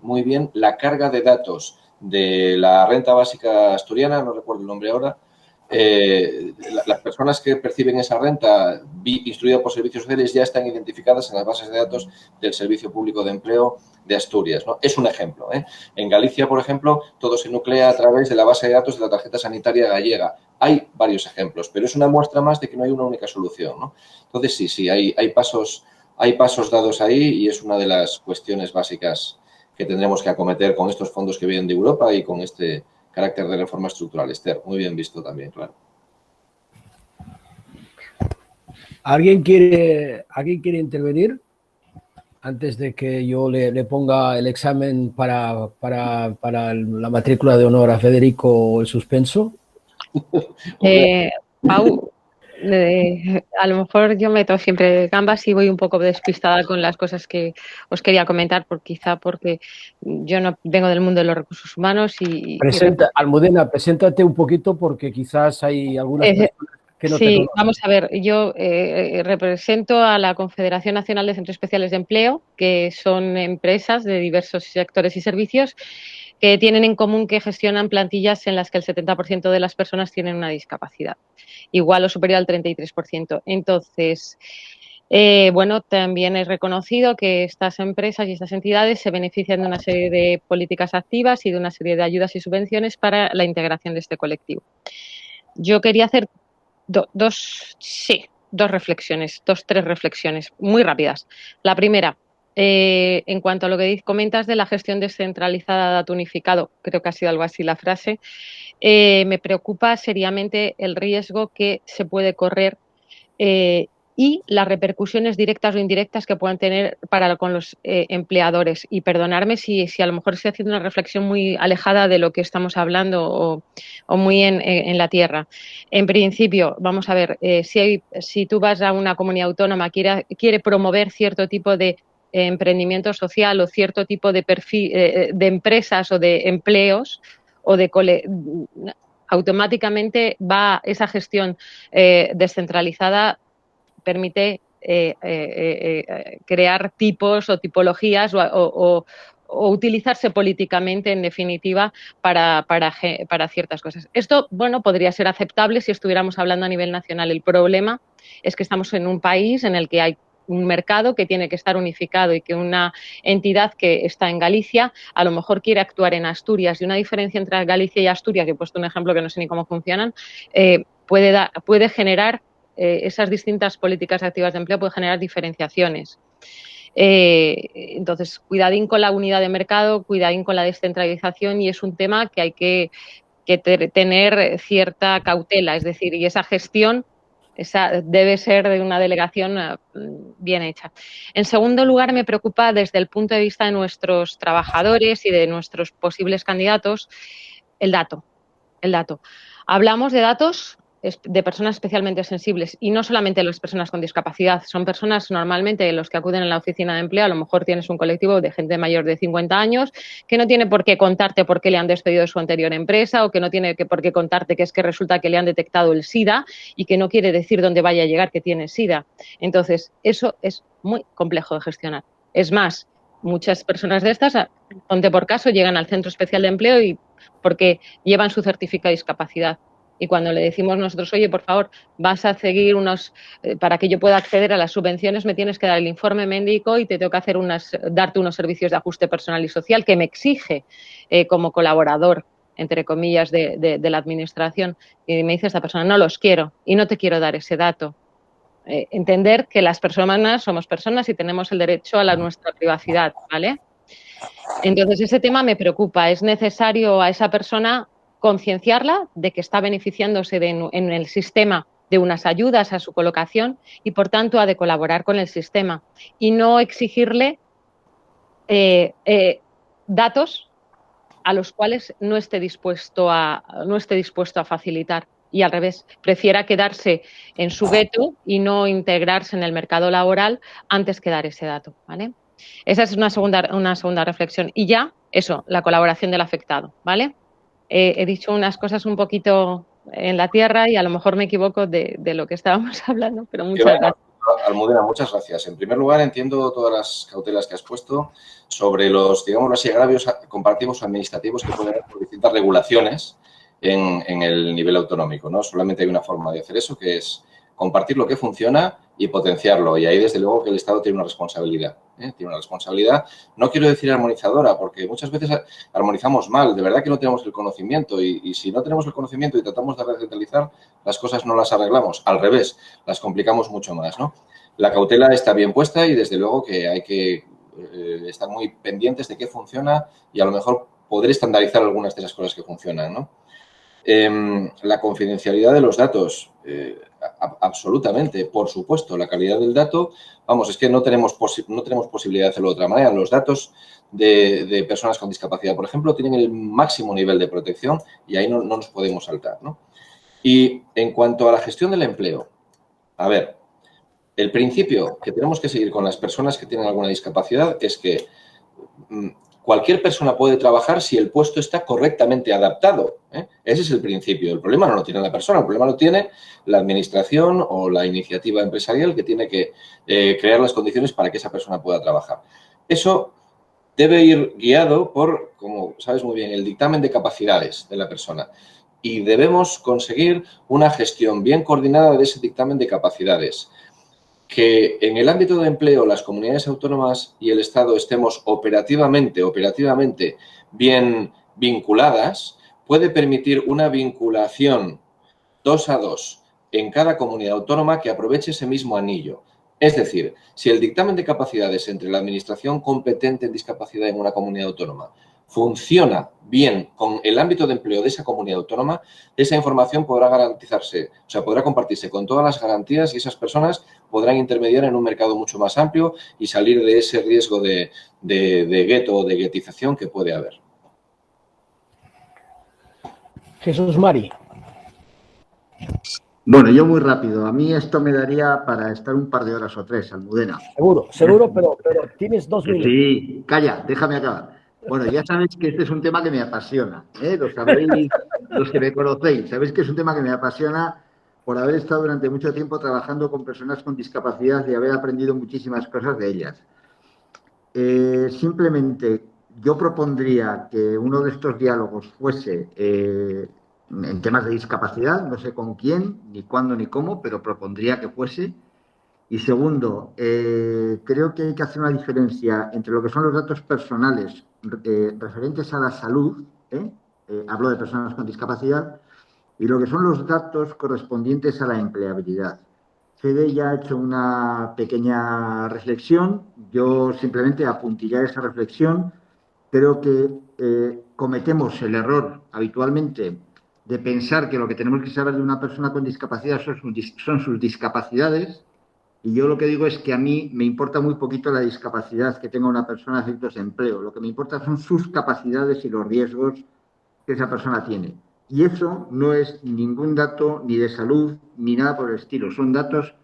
S2: la carga de datos de la renta básica asturiana, no recuerdo el nombre ahora, las personas que perciben esa renta instruida por servicios sociales ya están identificadas en las bases de datos del Servicio Público de Empleo de Asturias, ¿no? Es un ejemplo, ¿eh? En Galicia, por ejemplo, todo se nuclea a través de la base de datos de la tarjeta sanitaria gallega. Hay varios ejemplos, pero es una muestra más de que no hay una única solución, ¿no? Entonces, sí, hay pasos dados ahí y es una de las cuestiones básicas que tendremos que acometer con estos fondos que vienen de Europa y con este carácter de reforma estructural. Esther, muy bien visto también, claro.
S1: ¿Alguien quiere intervenir antes de que yo le ponga el examen para la matrícula de honor a Federico el suspenso?
S10: Pau, a lo mejor yo meto siempre gambas y voy un poco despistada con las cosas que os quería comentar, quizá porque yo no vengo del mundo de los recursos humanos
S1: Almudena, preséntate un poquito porque quizás hay algunas personas que no te conocen.
S10: Vamos a ver, yo represento a la Confederación Nacional de Centros Especiales de Empleo, que son empresas de diversos sectores y servicios que tienen en común que gestionan plantillas en las que el 70% de las personas tienen una discapacidad, igual o superior al 33%. Entonces, bueno, también es reconocido que estas empresas y estas entidades se benefician de una serie de políticas activas y de una serie de ayudas y subvenciones para la integración de este colectivo. Yo quería hacer tres reflexiones muy rápidas. La primera, en cuanto a lo que comentas de la gestión descentralizada de dato unificado, creo que ha sido algo así la frase, me preocupa seriamente el riesgo que se puede correr y las repercusiones directas o indirectas que puedan tener con los empleadores. Y perdonarme si a lo mejor estoy haciendo una reflexión muy alejada de lo que estamos hablando o muy en la tierra. En principio, vamos a ver, si tú vas a una comunidad autónoma, quiere promover cierto tipo de emprendimiento social o cierto tipo de perfil de empresas o de empleos o automáticamente va esa gestión descentralizada permite crear tipos o tipologías o utilizarse políticamente, en definitiva, para ciertas cosas. Esto, bueno, podría ser aceptable si estuviéramos hablando a nivel nacional. El problema es que estamos en un país en el que hay un mercado que tiene que estar unificado y que una entidad que está en Galicia a lo mejor quiere actuar en Asturias, y una diferencia entre Galicia y Asturias, que he puesto un ejemplo que no sé ni cómo funcionan, puede generar esas distintas políticas activas de empleo, puede generar diferenciaciones. Entonces, cuidadín con la unidad de mercado, cuidadín con la descentralización, y es un tema que hay que tener cierta cautela, es decir, y esa gestión debe ser de una delegación bien hecha. En segundo lugar, me preocupa desde el punto de vista de nuestros trabajadores y de nuestros posibles candidatos el dato. Hablamos de datos de personas especialmente sensibles, y no solamente las personas con discapacidad, son personas normalmente los que acuden a la oficina de empleo. A lo mejor tienes un colectivo de gente mayor de 50 años que no tiene por qué contarte por qué le han despedido de su anterior empresa, o que no tiene por qué contarte que es que resulta que le han detectado el SIDA y que no quiere decir dónde vaya a llegar que tiene SIDA. Entonces, eso es muy complejo de gestionar. Es más, muchas personas de estas, ponte por caso, llegan al centro especial de empleo y porque llevan su certificado de discapacidad. Y cuando le decimos nosotros, oye, por favor, vas a seguir para que yo pueda acceder a las subvenciones, me tienes que dar el informe médico y te tengo que hacer darte unos servicios de ajuste personal y social que me exige como colaborador, entre comillas, de la administración. Y me dice esta persona, no los quiero y no te quiero dar ese dato. Entender que las personas somos personas y tenemos el derecho a nuestra privacidad, ¿vale? Entonces, ese tema me preocupa. Es necesario a esa persona concienciarla de que está beneficiándose en el sistema de unas ayudas a su colocación y, por tanto, ha de colaborar con el sistema y no exigirle datos a los cuales no esté dispuesto a facilitar, y al revés, prefiera quedarse en su gueto y no integrarse en el mercado laboral antes que dar ese dato, ¿vale? Esa es una segunda reflexión. Y ya, eso, la colaboración del afectado, ¿vale? He dicho unas cosas un poquito en la tierra y a lo mejor me equivoco de lo que estábamos hablando, pero muchas gracias.
S2: Almudena, muchas gracias. En primer lugar, entiendo todas las cautelas que has puesto sobre los, digámoslo así, agravios comparativos o administrativos que pueden haber por distintas regulaciones en el nivel autonómico, ¿no? Solamente hay una forma de hacer eso, que es compartir lo que funciona y potenciarlo. Y ahí, desde luego, que el Estado tiene una responsabilidad. Tiene una responsabilidad, no quiero decir armonizadora, porque muchas veces armonizamos mal. De verdad que no tenemos el conocimiento y si no tenemos el conocimiento y tratamos de recentralizar, las cosas no las arreglamos. Al revés, las complicamos mucho más, ¿no? La cautela está bien puesta y, desde luego, que hay que estar muy pendientes de qué funciona y, a lo mejor, poder estandarizar algunas de esas cosas que funcionan, ¿no? La confidencialidad de los datos, absolutamente, por supuesto, la calidad del dato, vamos, es que no tenemos posibilidad de hacerlo de otra manera. Los datos de personas con discapacidad, por ejemplo, tienen el máximo nivel de protección y ahí no nos podemos saltar, ¿no? Y en cuanto a la gestión del empleo, a ver, el principio que tenemos que seguir con las personas que tienen alguna discapacidad es que cualquier persona puede trabajar si el puesto está correctamente adaptado, ¿eh? Ese es el principio. El problema no lo tiene la persona, el problema lo tiene la administración o la iniciativa empresarial que tiene que crear las condiciones para que esa persona pueda trabajar. Eso debe ir guiado por, como sabes muy bien, el dictamen de capacidades de la persona. Y debemos conseguir una gestión bien coordinada de ese dictamen de capacidades. Que en el ámbito de empleo las comunidades autónomas y el Estado estemos operativamente bien vinculadas, puede permitir una vinculación 2 a 2 en cada comunidad autónoma que aproveche ese mismo anillo. Es decir, si el dictamen de capacidades entre la administración competente en discapacidad en una comunidad autónoma funciona bien con el ámbito de empleo de esa comunidad autónoma, esa información podrá garantizarse, o sea, podrá compartirse con todas las garantías y esas personas podrán intermediar en un mercado mucho más amplio y salir de ese riesgo de gueto o de guetización que puede haber.
S1: Jesús Mari.
S8: Bueno, yo muy rápido. A mí esto me daría para estar un par de horas o 3, Almudena.
S1: Seguro, pero tienes 2 minutos.
S8: Sí, calla, déjame acabar. Bueno, ya sabéis que este es un tema que me apasiona, ¿eh? Lo sabéis los que me conocéis. Sabéis que es un tema que me apasiona por haber estado durante mucho tiempo trabajando con personas con discapacidad y haber aprendido muchísimas cosas de ellas. Simplemente yo propondría que uno de estos diálogos fuese en temas de discapacidad, no sé con quién, ni cuándo, ni cómo, pero propondría que fuese. Y segundo, creo que hay que hacer una diferencia entre lo que son los datos personales referentes a la salud, hablo de personas con discapacidad, y lo que son los datos correspondientes a la empleabilidad. Fede ya ha hecho una pequeña reflexión, yo simplemente apuntillar esa reflexión. Creo que cometemos el error habitualmente de pensar que lo que tenemos que saber de una persona con discapacidad son sus discapacidades. Y yo lo que digo es que a mí me importa muy poquito la discapacidad que tenga una persona a efectos de empleo. Lo que me importa son sus capacidades y los riesgos que esa persona tiene. Y eso no es ningún dato ni de salud ni nada por el estilo. Son datos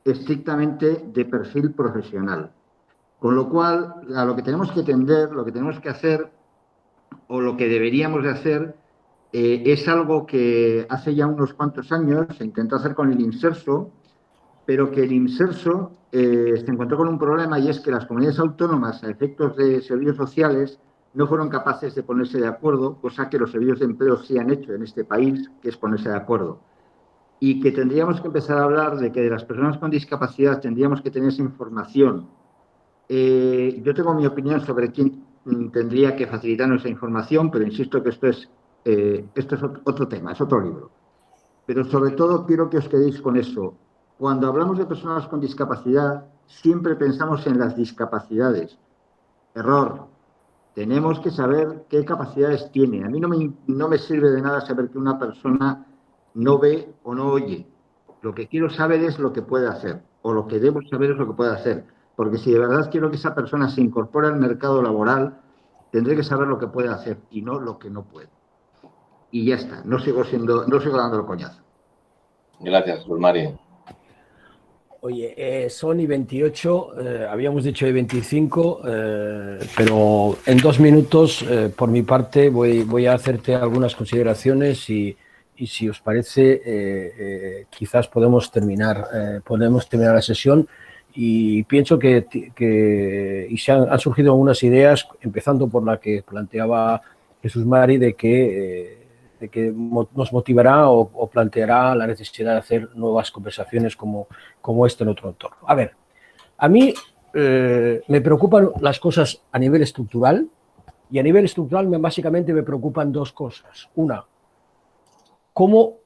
S8: estrictamente de perfil profesional. Con lo cual, a lo que tenemos que tender, lo que tenemos que hacer o lo que deberíamos de hacer es algo que hace ya unos cuantos años se intentó hacer con el Inserso, pero que el Inserso se encontró con un problema y es que las comunidades autónomas a efectos de servicios sociales no fueron capaces de ponerse de acuerdo, cosa que los servicios de empleo sí han hecho en este país, que es ponerse de acuerdo. Y que tendríamos que empezar a hablar de que de las personas con discapacidad tendríamos que tener esa información. Yo tengo mi opinión sobre quién tendría que facilitarnos esa información, pero insisto que esto es otro tema, es otro libro. Pero sobre todo quiero que os quedéis con eso. Cuando hablamos de personas con discapacidad, siempre pensamos en las discapacidades. Error. Tenemos que saber qué capacidades tiene. A mí no me sirve de nada saber que una persona no ve o no oye. Lo que quiero saber es lo que puede hacer, o lo que debo saber es lo que puede hacer. Porque si de verdad quiero que esa persona se incorpore al mercado laboral, tendré que saber lo que puede hacer y no lo que no puede. Y ya está. No sigo dando el coñazo.
S2: Gracias, Jesús Mari.
S1: Oye, son y 28, habíamos dicho y 25, pero en 2 minutos, por mi parte, voy a hacerte algunas consideraciones y si os parece, quizás podemos terminar la sesión. Y pienso que han surgido algunas ideas, empezando por la que planteaba Jesús Mari, de que nos motivará o planteará la necesidad de hacer nuevas conversaciones como esta en otro entorno. A ver, a mí me preocupan las cosas a nivel estructural, y a nivel estructural básicamente me preocupan dos cosas. Una, ¿cómo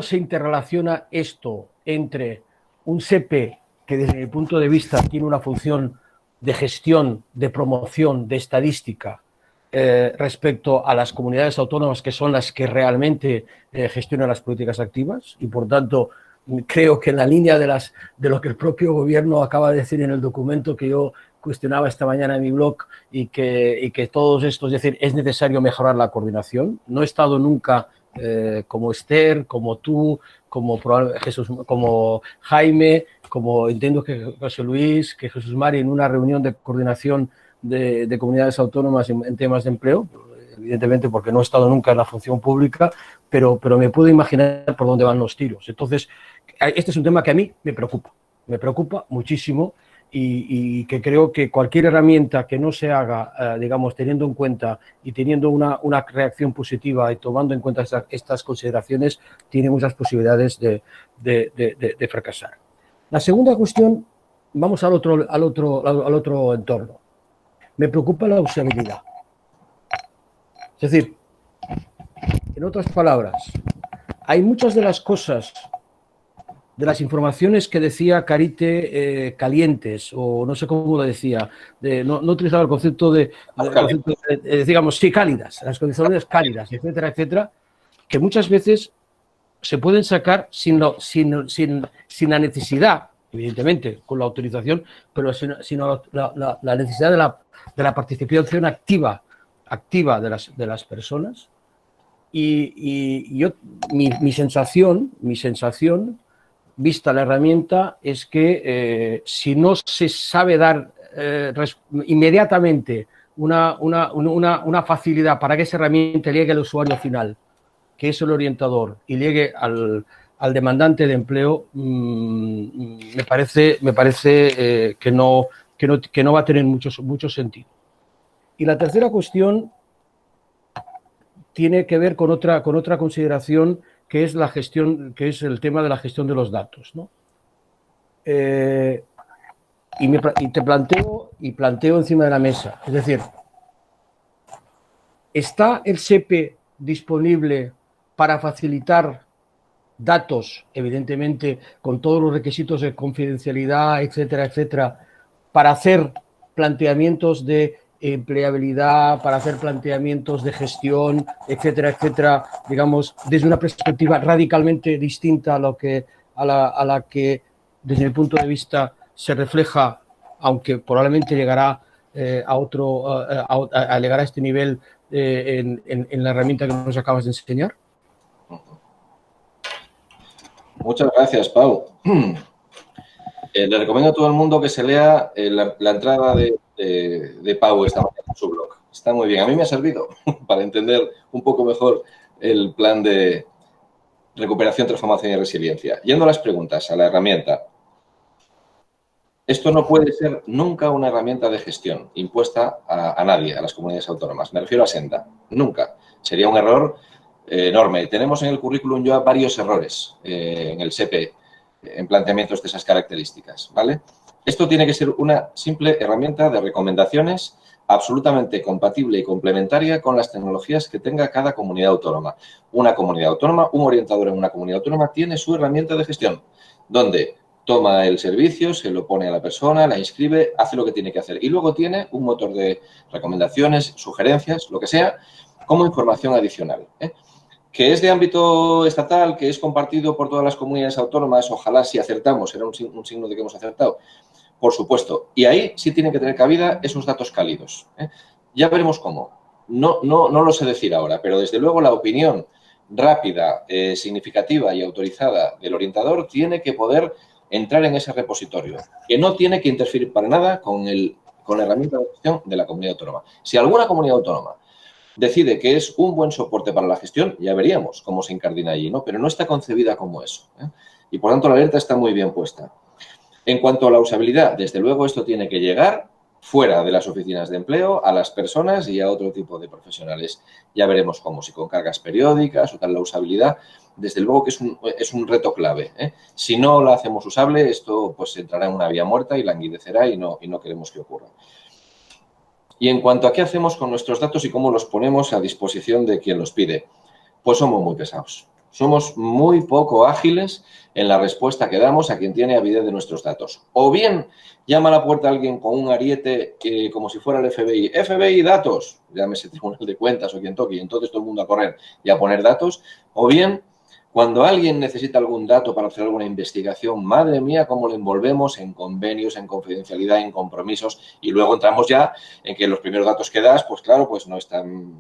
S1: se interrelaciona esto entre un SEPE que desde mi punto de vista tiene una función de gestión, de promoción, de estadística respecto a las comunidades autónomas que son las que realmente gestionan las políticas activas? Y por tanto creo que en la línea de lo que el propio gobierno acaba de decir en el documento que yo cuestionaba esta mañana en mi blog y que todos estos, es decir, es necesario mejorar la coordinación. No he estado nunca como Esther, como tú, como Jesús, como Jaime, como entiendo que José Luis, que Jesús Mari, en una reunión de coordinación de comunidades autónomas en temas de empleo, evidentemente porque no he estado nunca en la función pública, pero me puedo imaginar por dónde van los tiros. Entonces, este es un tema que a mí me preocupa muchísimo, y que creo que cualquier herramienta que no se haga, digamos, teniendo en cuenta y teniendo una reacción positiva y tomando en cuenta estas consideraciones, tiene muchas posibilidades de fracasar. La segunda cuestión, vamos al otro entorno. Me preocupa la usabilidad. Es decir, en otras palabras, hay muchas de las cosas, de las informaciones que decía Carite calientes, o no sé cómo lo decía, no utilizaba el concepto digamos, sí, cálidas, las condiciones cálidas, etcétera, etcétera, que muchas veces se pueden sacar sin la necesidad, evidentemente, con la autorización, pero sino la necesidad de la participación activa de las personas. Y mi sensación, vista la herramienta, es que si no se sabe dar inmediatamente una facilidad para que esa herramienta llegue al usuario final, que es el orientador, y llegue al demandante de empleo, me parece que no va a tener mucho sentido. Y la tercera cuestión tiene que ver con otra consideración, que es la gestión, que es el tema de la gestión de los datos, ¿no? Y planteo encima de la mesa, es decir, ¿está el SEPE disponible para facilitar datos, evidentemente con todos los requisitos de confidencialidad, etcétera, etcétera, para hacer planteamientos de empleabilidad, para hacer planteamientos de gestión, etcétera, etcétera, digamos, desde una perspectiva radicalmente distinta a la que, desde mi punto de vista, se refleja, aunque probablemente llegará llegará a este nivel en la herramienta que nos acabas de enseñar?
S2: Muchas gracias, Pau. Le recomiendo a todo el mundo que se lea la entrada de Pau esta mañana en su blog. Está muy bien. A mí me ha servido para entender un poco mejor el plan de recuperación, transformación y resiliencia. Yendo a las preguntas, a la herramienta. Esto no puede ser nunca una herramienta de gestión impuesta a nadie, a las comunidades autónomas. Me refiero a Senda. Nunca. Sería un error enorme. Tenemos en el currículum ya varios errores en el SEPE, en planteamientos de esas características, ¿vale? Esto tiene que ser una simple herramienta de recomendaciones absolutamente compatible y complementaria con las tecnologías que tenga cada comunidad autónoma. Una comunidad autónoma, un orientador en una comunidad autónoma tiene su herramienta de gestión, donde toma el servicio, se lo pone a la persona, la inscribe, hace lo que tiene que hacer. Y luego tiene un motor de recomendaciones, sugerencias, lo que sea, como información adicional, que es de ámbito estatal, que es compartido por todas las comunidades autónomas. Ojalá, si acertamos, será un signo de que hemos acertado, por supuesto. Y ahí sí tienen que tener cabida esos datos cálidos. Ya veremos cómo. No lo sé decir ahora, pero desde luego la opinión rápida, significativa y autorizada del orientador tiene que poder entrar en ese repositorio, que no tiene que interferir para nada con la herramienta de gestión de la comunidad autónoma. Si alguna comunidad autónoma decide que es un buen soporte para la gestión, ya veríamos cómo se incardina allí, ¿no? Pero no está concebida como eso, y por tanto la alerta está muy bien puesta. En cuanto a la usabilidad, desde luego esto tiene que llegar fuera de las oficinas de empleo a las personas y a otro tipo de profesionales. Ya veremos cómo, si con cargas periódicas o tal la usabilidad. Desde luego que es un reto clave, ¿eh? Si no la hacemos usable, esto pues entrará en una vía muerta y languidecerá y no queremos que ocurra. Y en cuanto a qué hacemos con nuestros datos y cómo los ponemos a disposición de quien los pide, pues somos muy pesados. Somos muy poco ágiles en la respuesta que damos a quien tiene avidez de nuestros datos. O bien llama a la puerta a alguien con un ariete como si fuera el FBI. FBI, datos, llámese Tribunal de Cuentas o quien toque, y entonces todo el mundo a correr y a poner datos. O bien, cuando alguien necesita algún dato para hacer alguna investigación, madre mía, cómo lo envolvemos en convenios, en confidencialidad, en compromisos, y luego entramos ya en que los primeros datos que das, pues claro, pues no están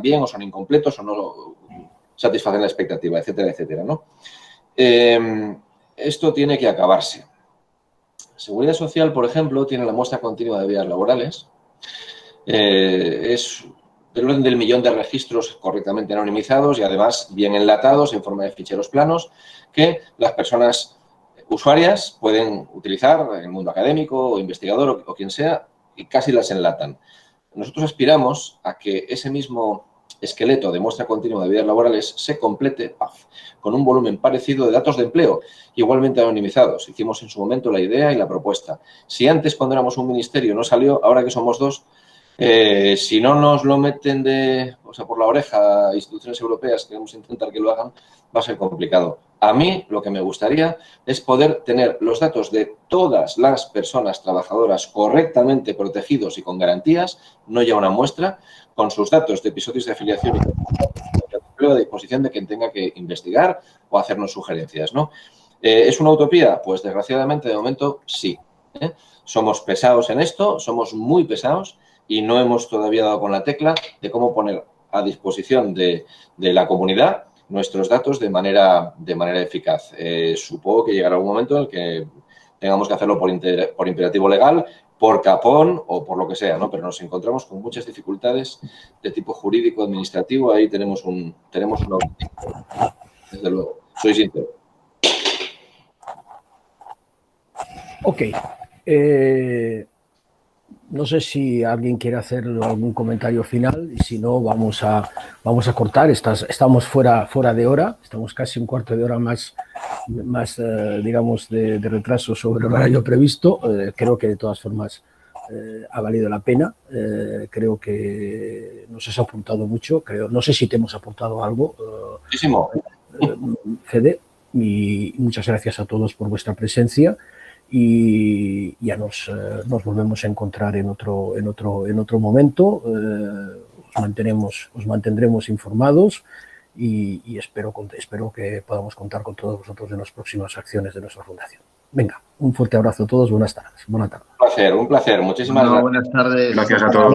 S2: bien o son incompletos o no satisfacen la expectativa, etcétera, etcétera, ¿no? Esto tiene que acabarse. Seguridad Social, por ejemplo, tiene la muestra continua de vías laborales. Es del orden del 1.000.000 de registros correctamente anonimizados y además bien enlatados en forma de ficheros planos que las personas usuarias pueden utilizar en el mundo académico o investigador o quien sea y casi las enlatan. Nosotros aspiramos a que ese mismo esqueleto de muestra continua de vías laborales se complete con un volumen parecido de datos de empleo, igualmente anonimizados. Hicimos en su momento la idea y la propuesta. Si antes, cuando éramos un ministerio, no salió, ahora que somos dos, si no nos lo meten por la oreja a instituciones europeas, que vamos a intentar que lo hagan, va a ser complicado. A mí lo que me gustaría es poder tener los datos de todas las personas trabajadoras correctamente protegidos y con garantías, no ya una muestra, con sus datos de episodios de afiliación y a disposición de quien tenga que investigar o hacernos sugerencias, ¿no? ¿Es una utopía? Pues desgraciadamente de momento sí, ¿eh? Somos pesados en esto, somos muy pesados y no hemos todavía dado con la tecla de cómo poner a disposición de la comunidad nuestros datos de manera eficaz. Supongo que llegará un momento en el que tengamos que hacerlo por imperativo legal, por capón o por lo que sea, ¿no? Pero nos encontramos con muchas dificultades de tipo jurídico, administrativo. Ahí tenemos un desde luego. Soy sincero.
S1: Ok. No sé si alguien quiere hacer algún comentario final y si no, vamos a cortar. Estamos fuera de hora, estamos casi un cuarto de hora más digamos, de retraso sobre el horario previsto. Creo que de todas formas ha valido la pena. Creo que nos has apuntado mucho. No sé si te hemos aportado algo.
S2: Muchísimo.
S1: Fede, y muchas gracias a todos por vuestra presencia. Y ya nos volvemos a encontrar en otro momento. Os mantendremos informados y espero que podamos contar con todos vosotros en las próximas acciones de nuestra fundación. Venga, un fuerte abrazo a todos, buenas tardes. Buena tarde.
S2: Un placer. Muchísimas gracias.
S8: Buenas tardes.
S11: Gracias a todos.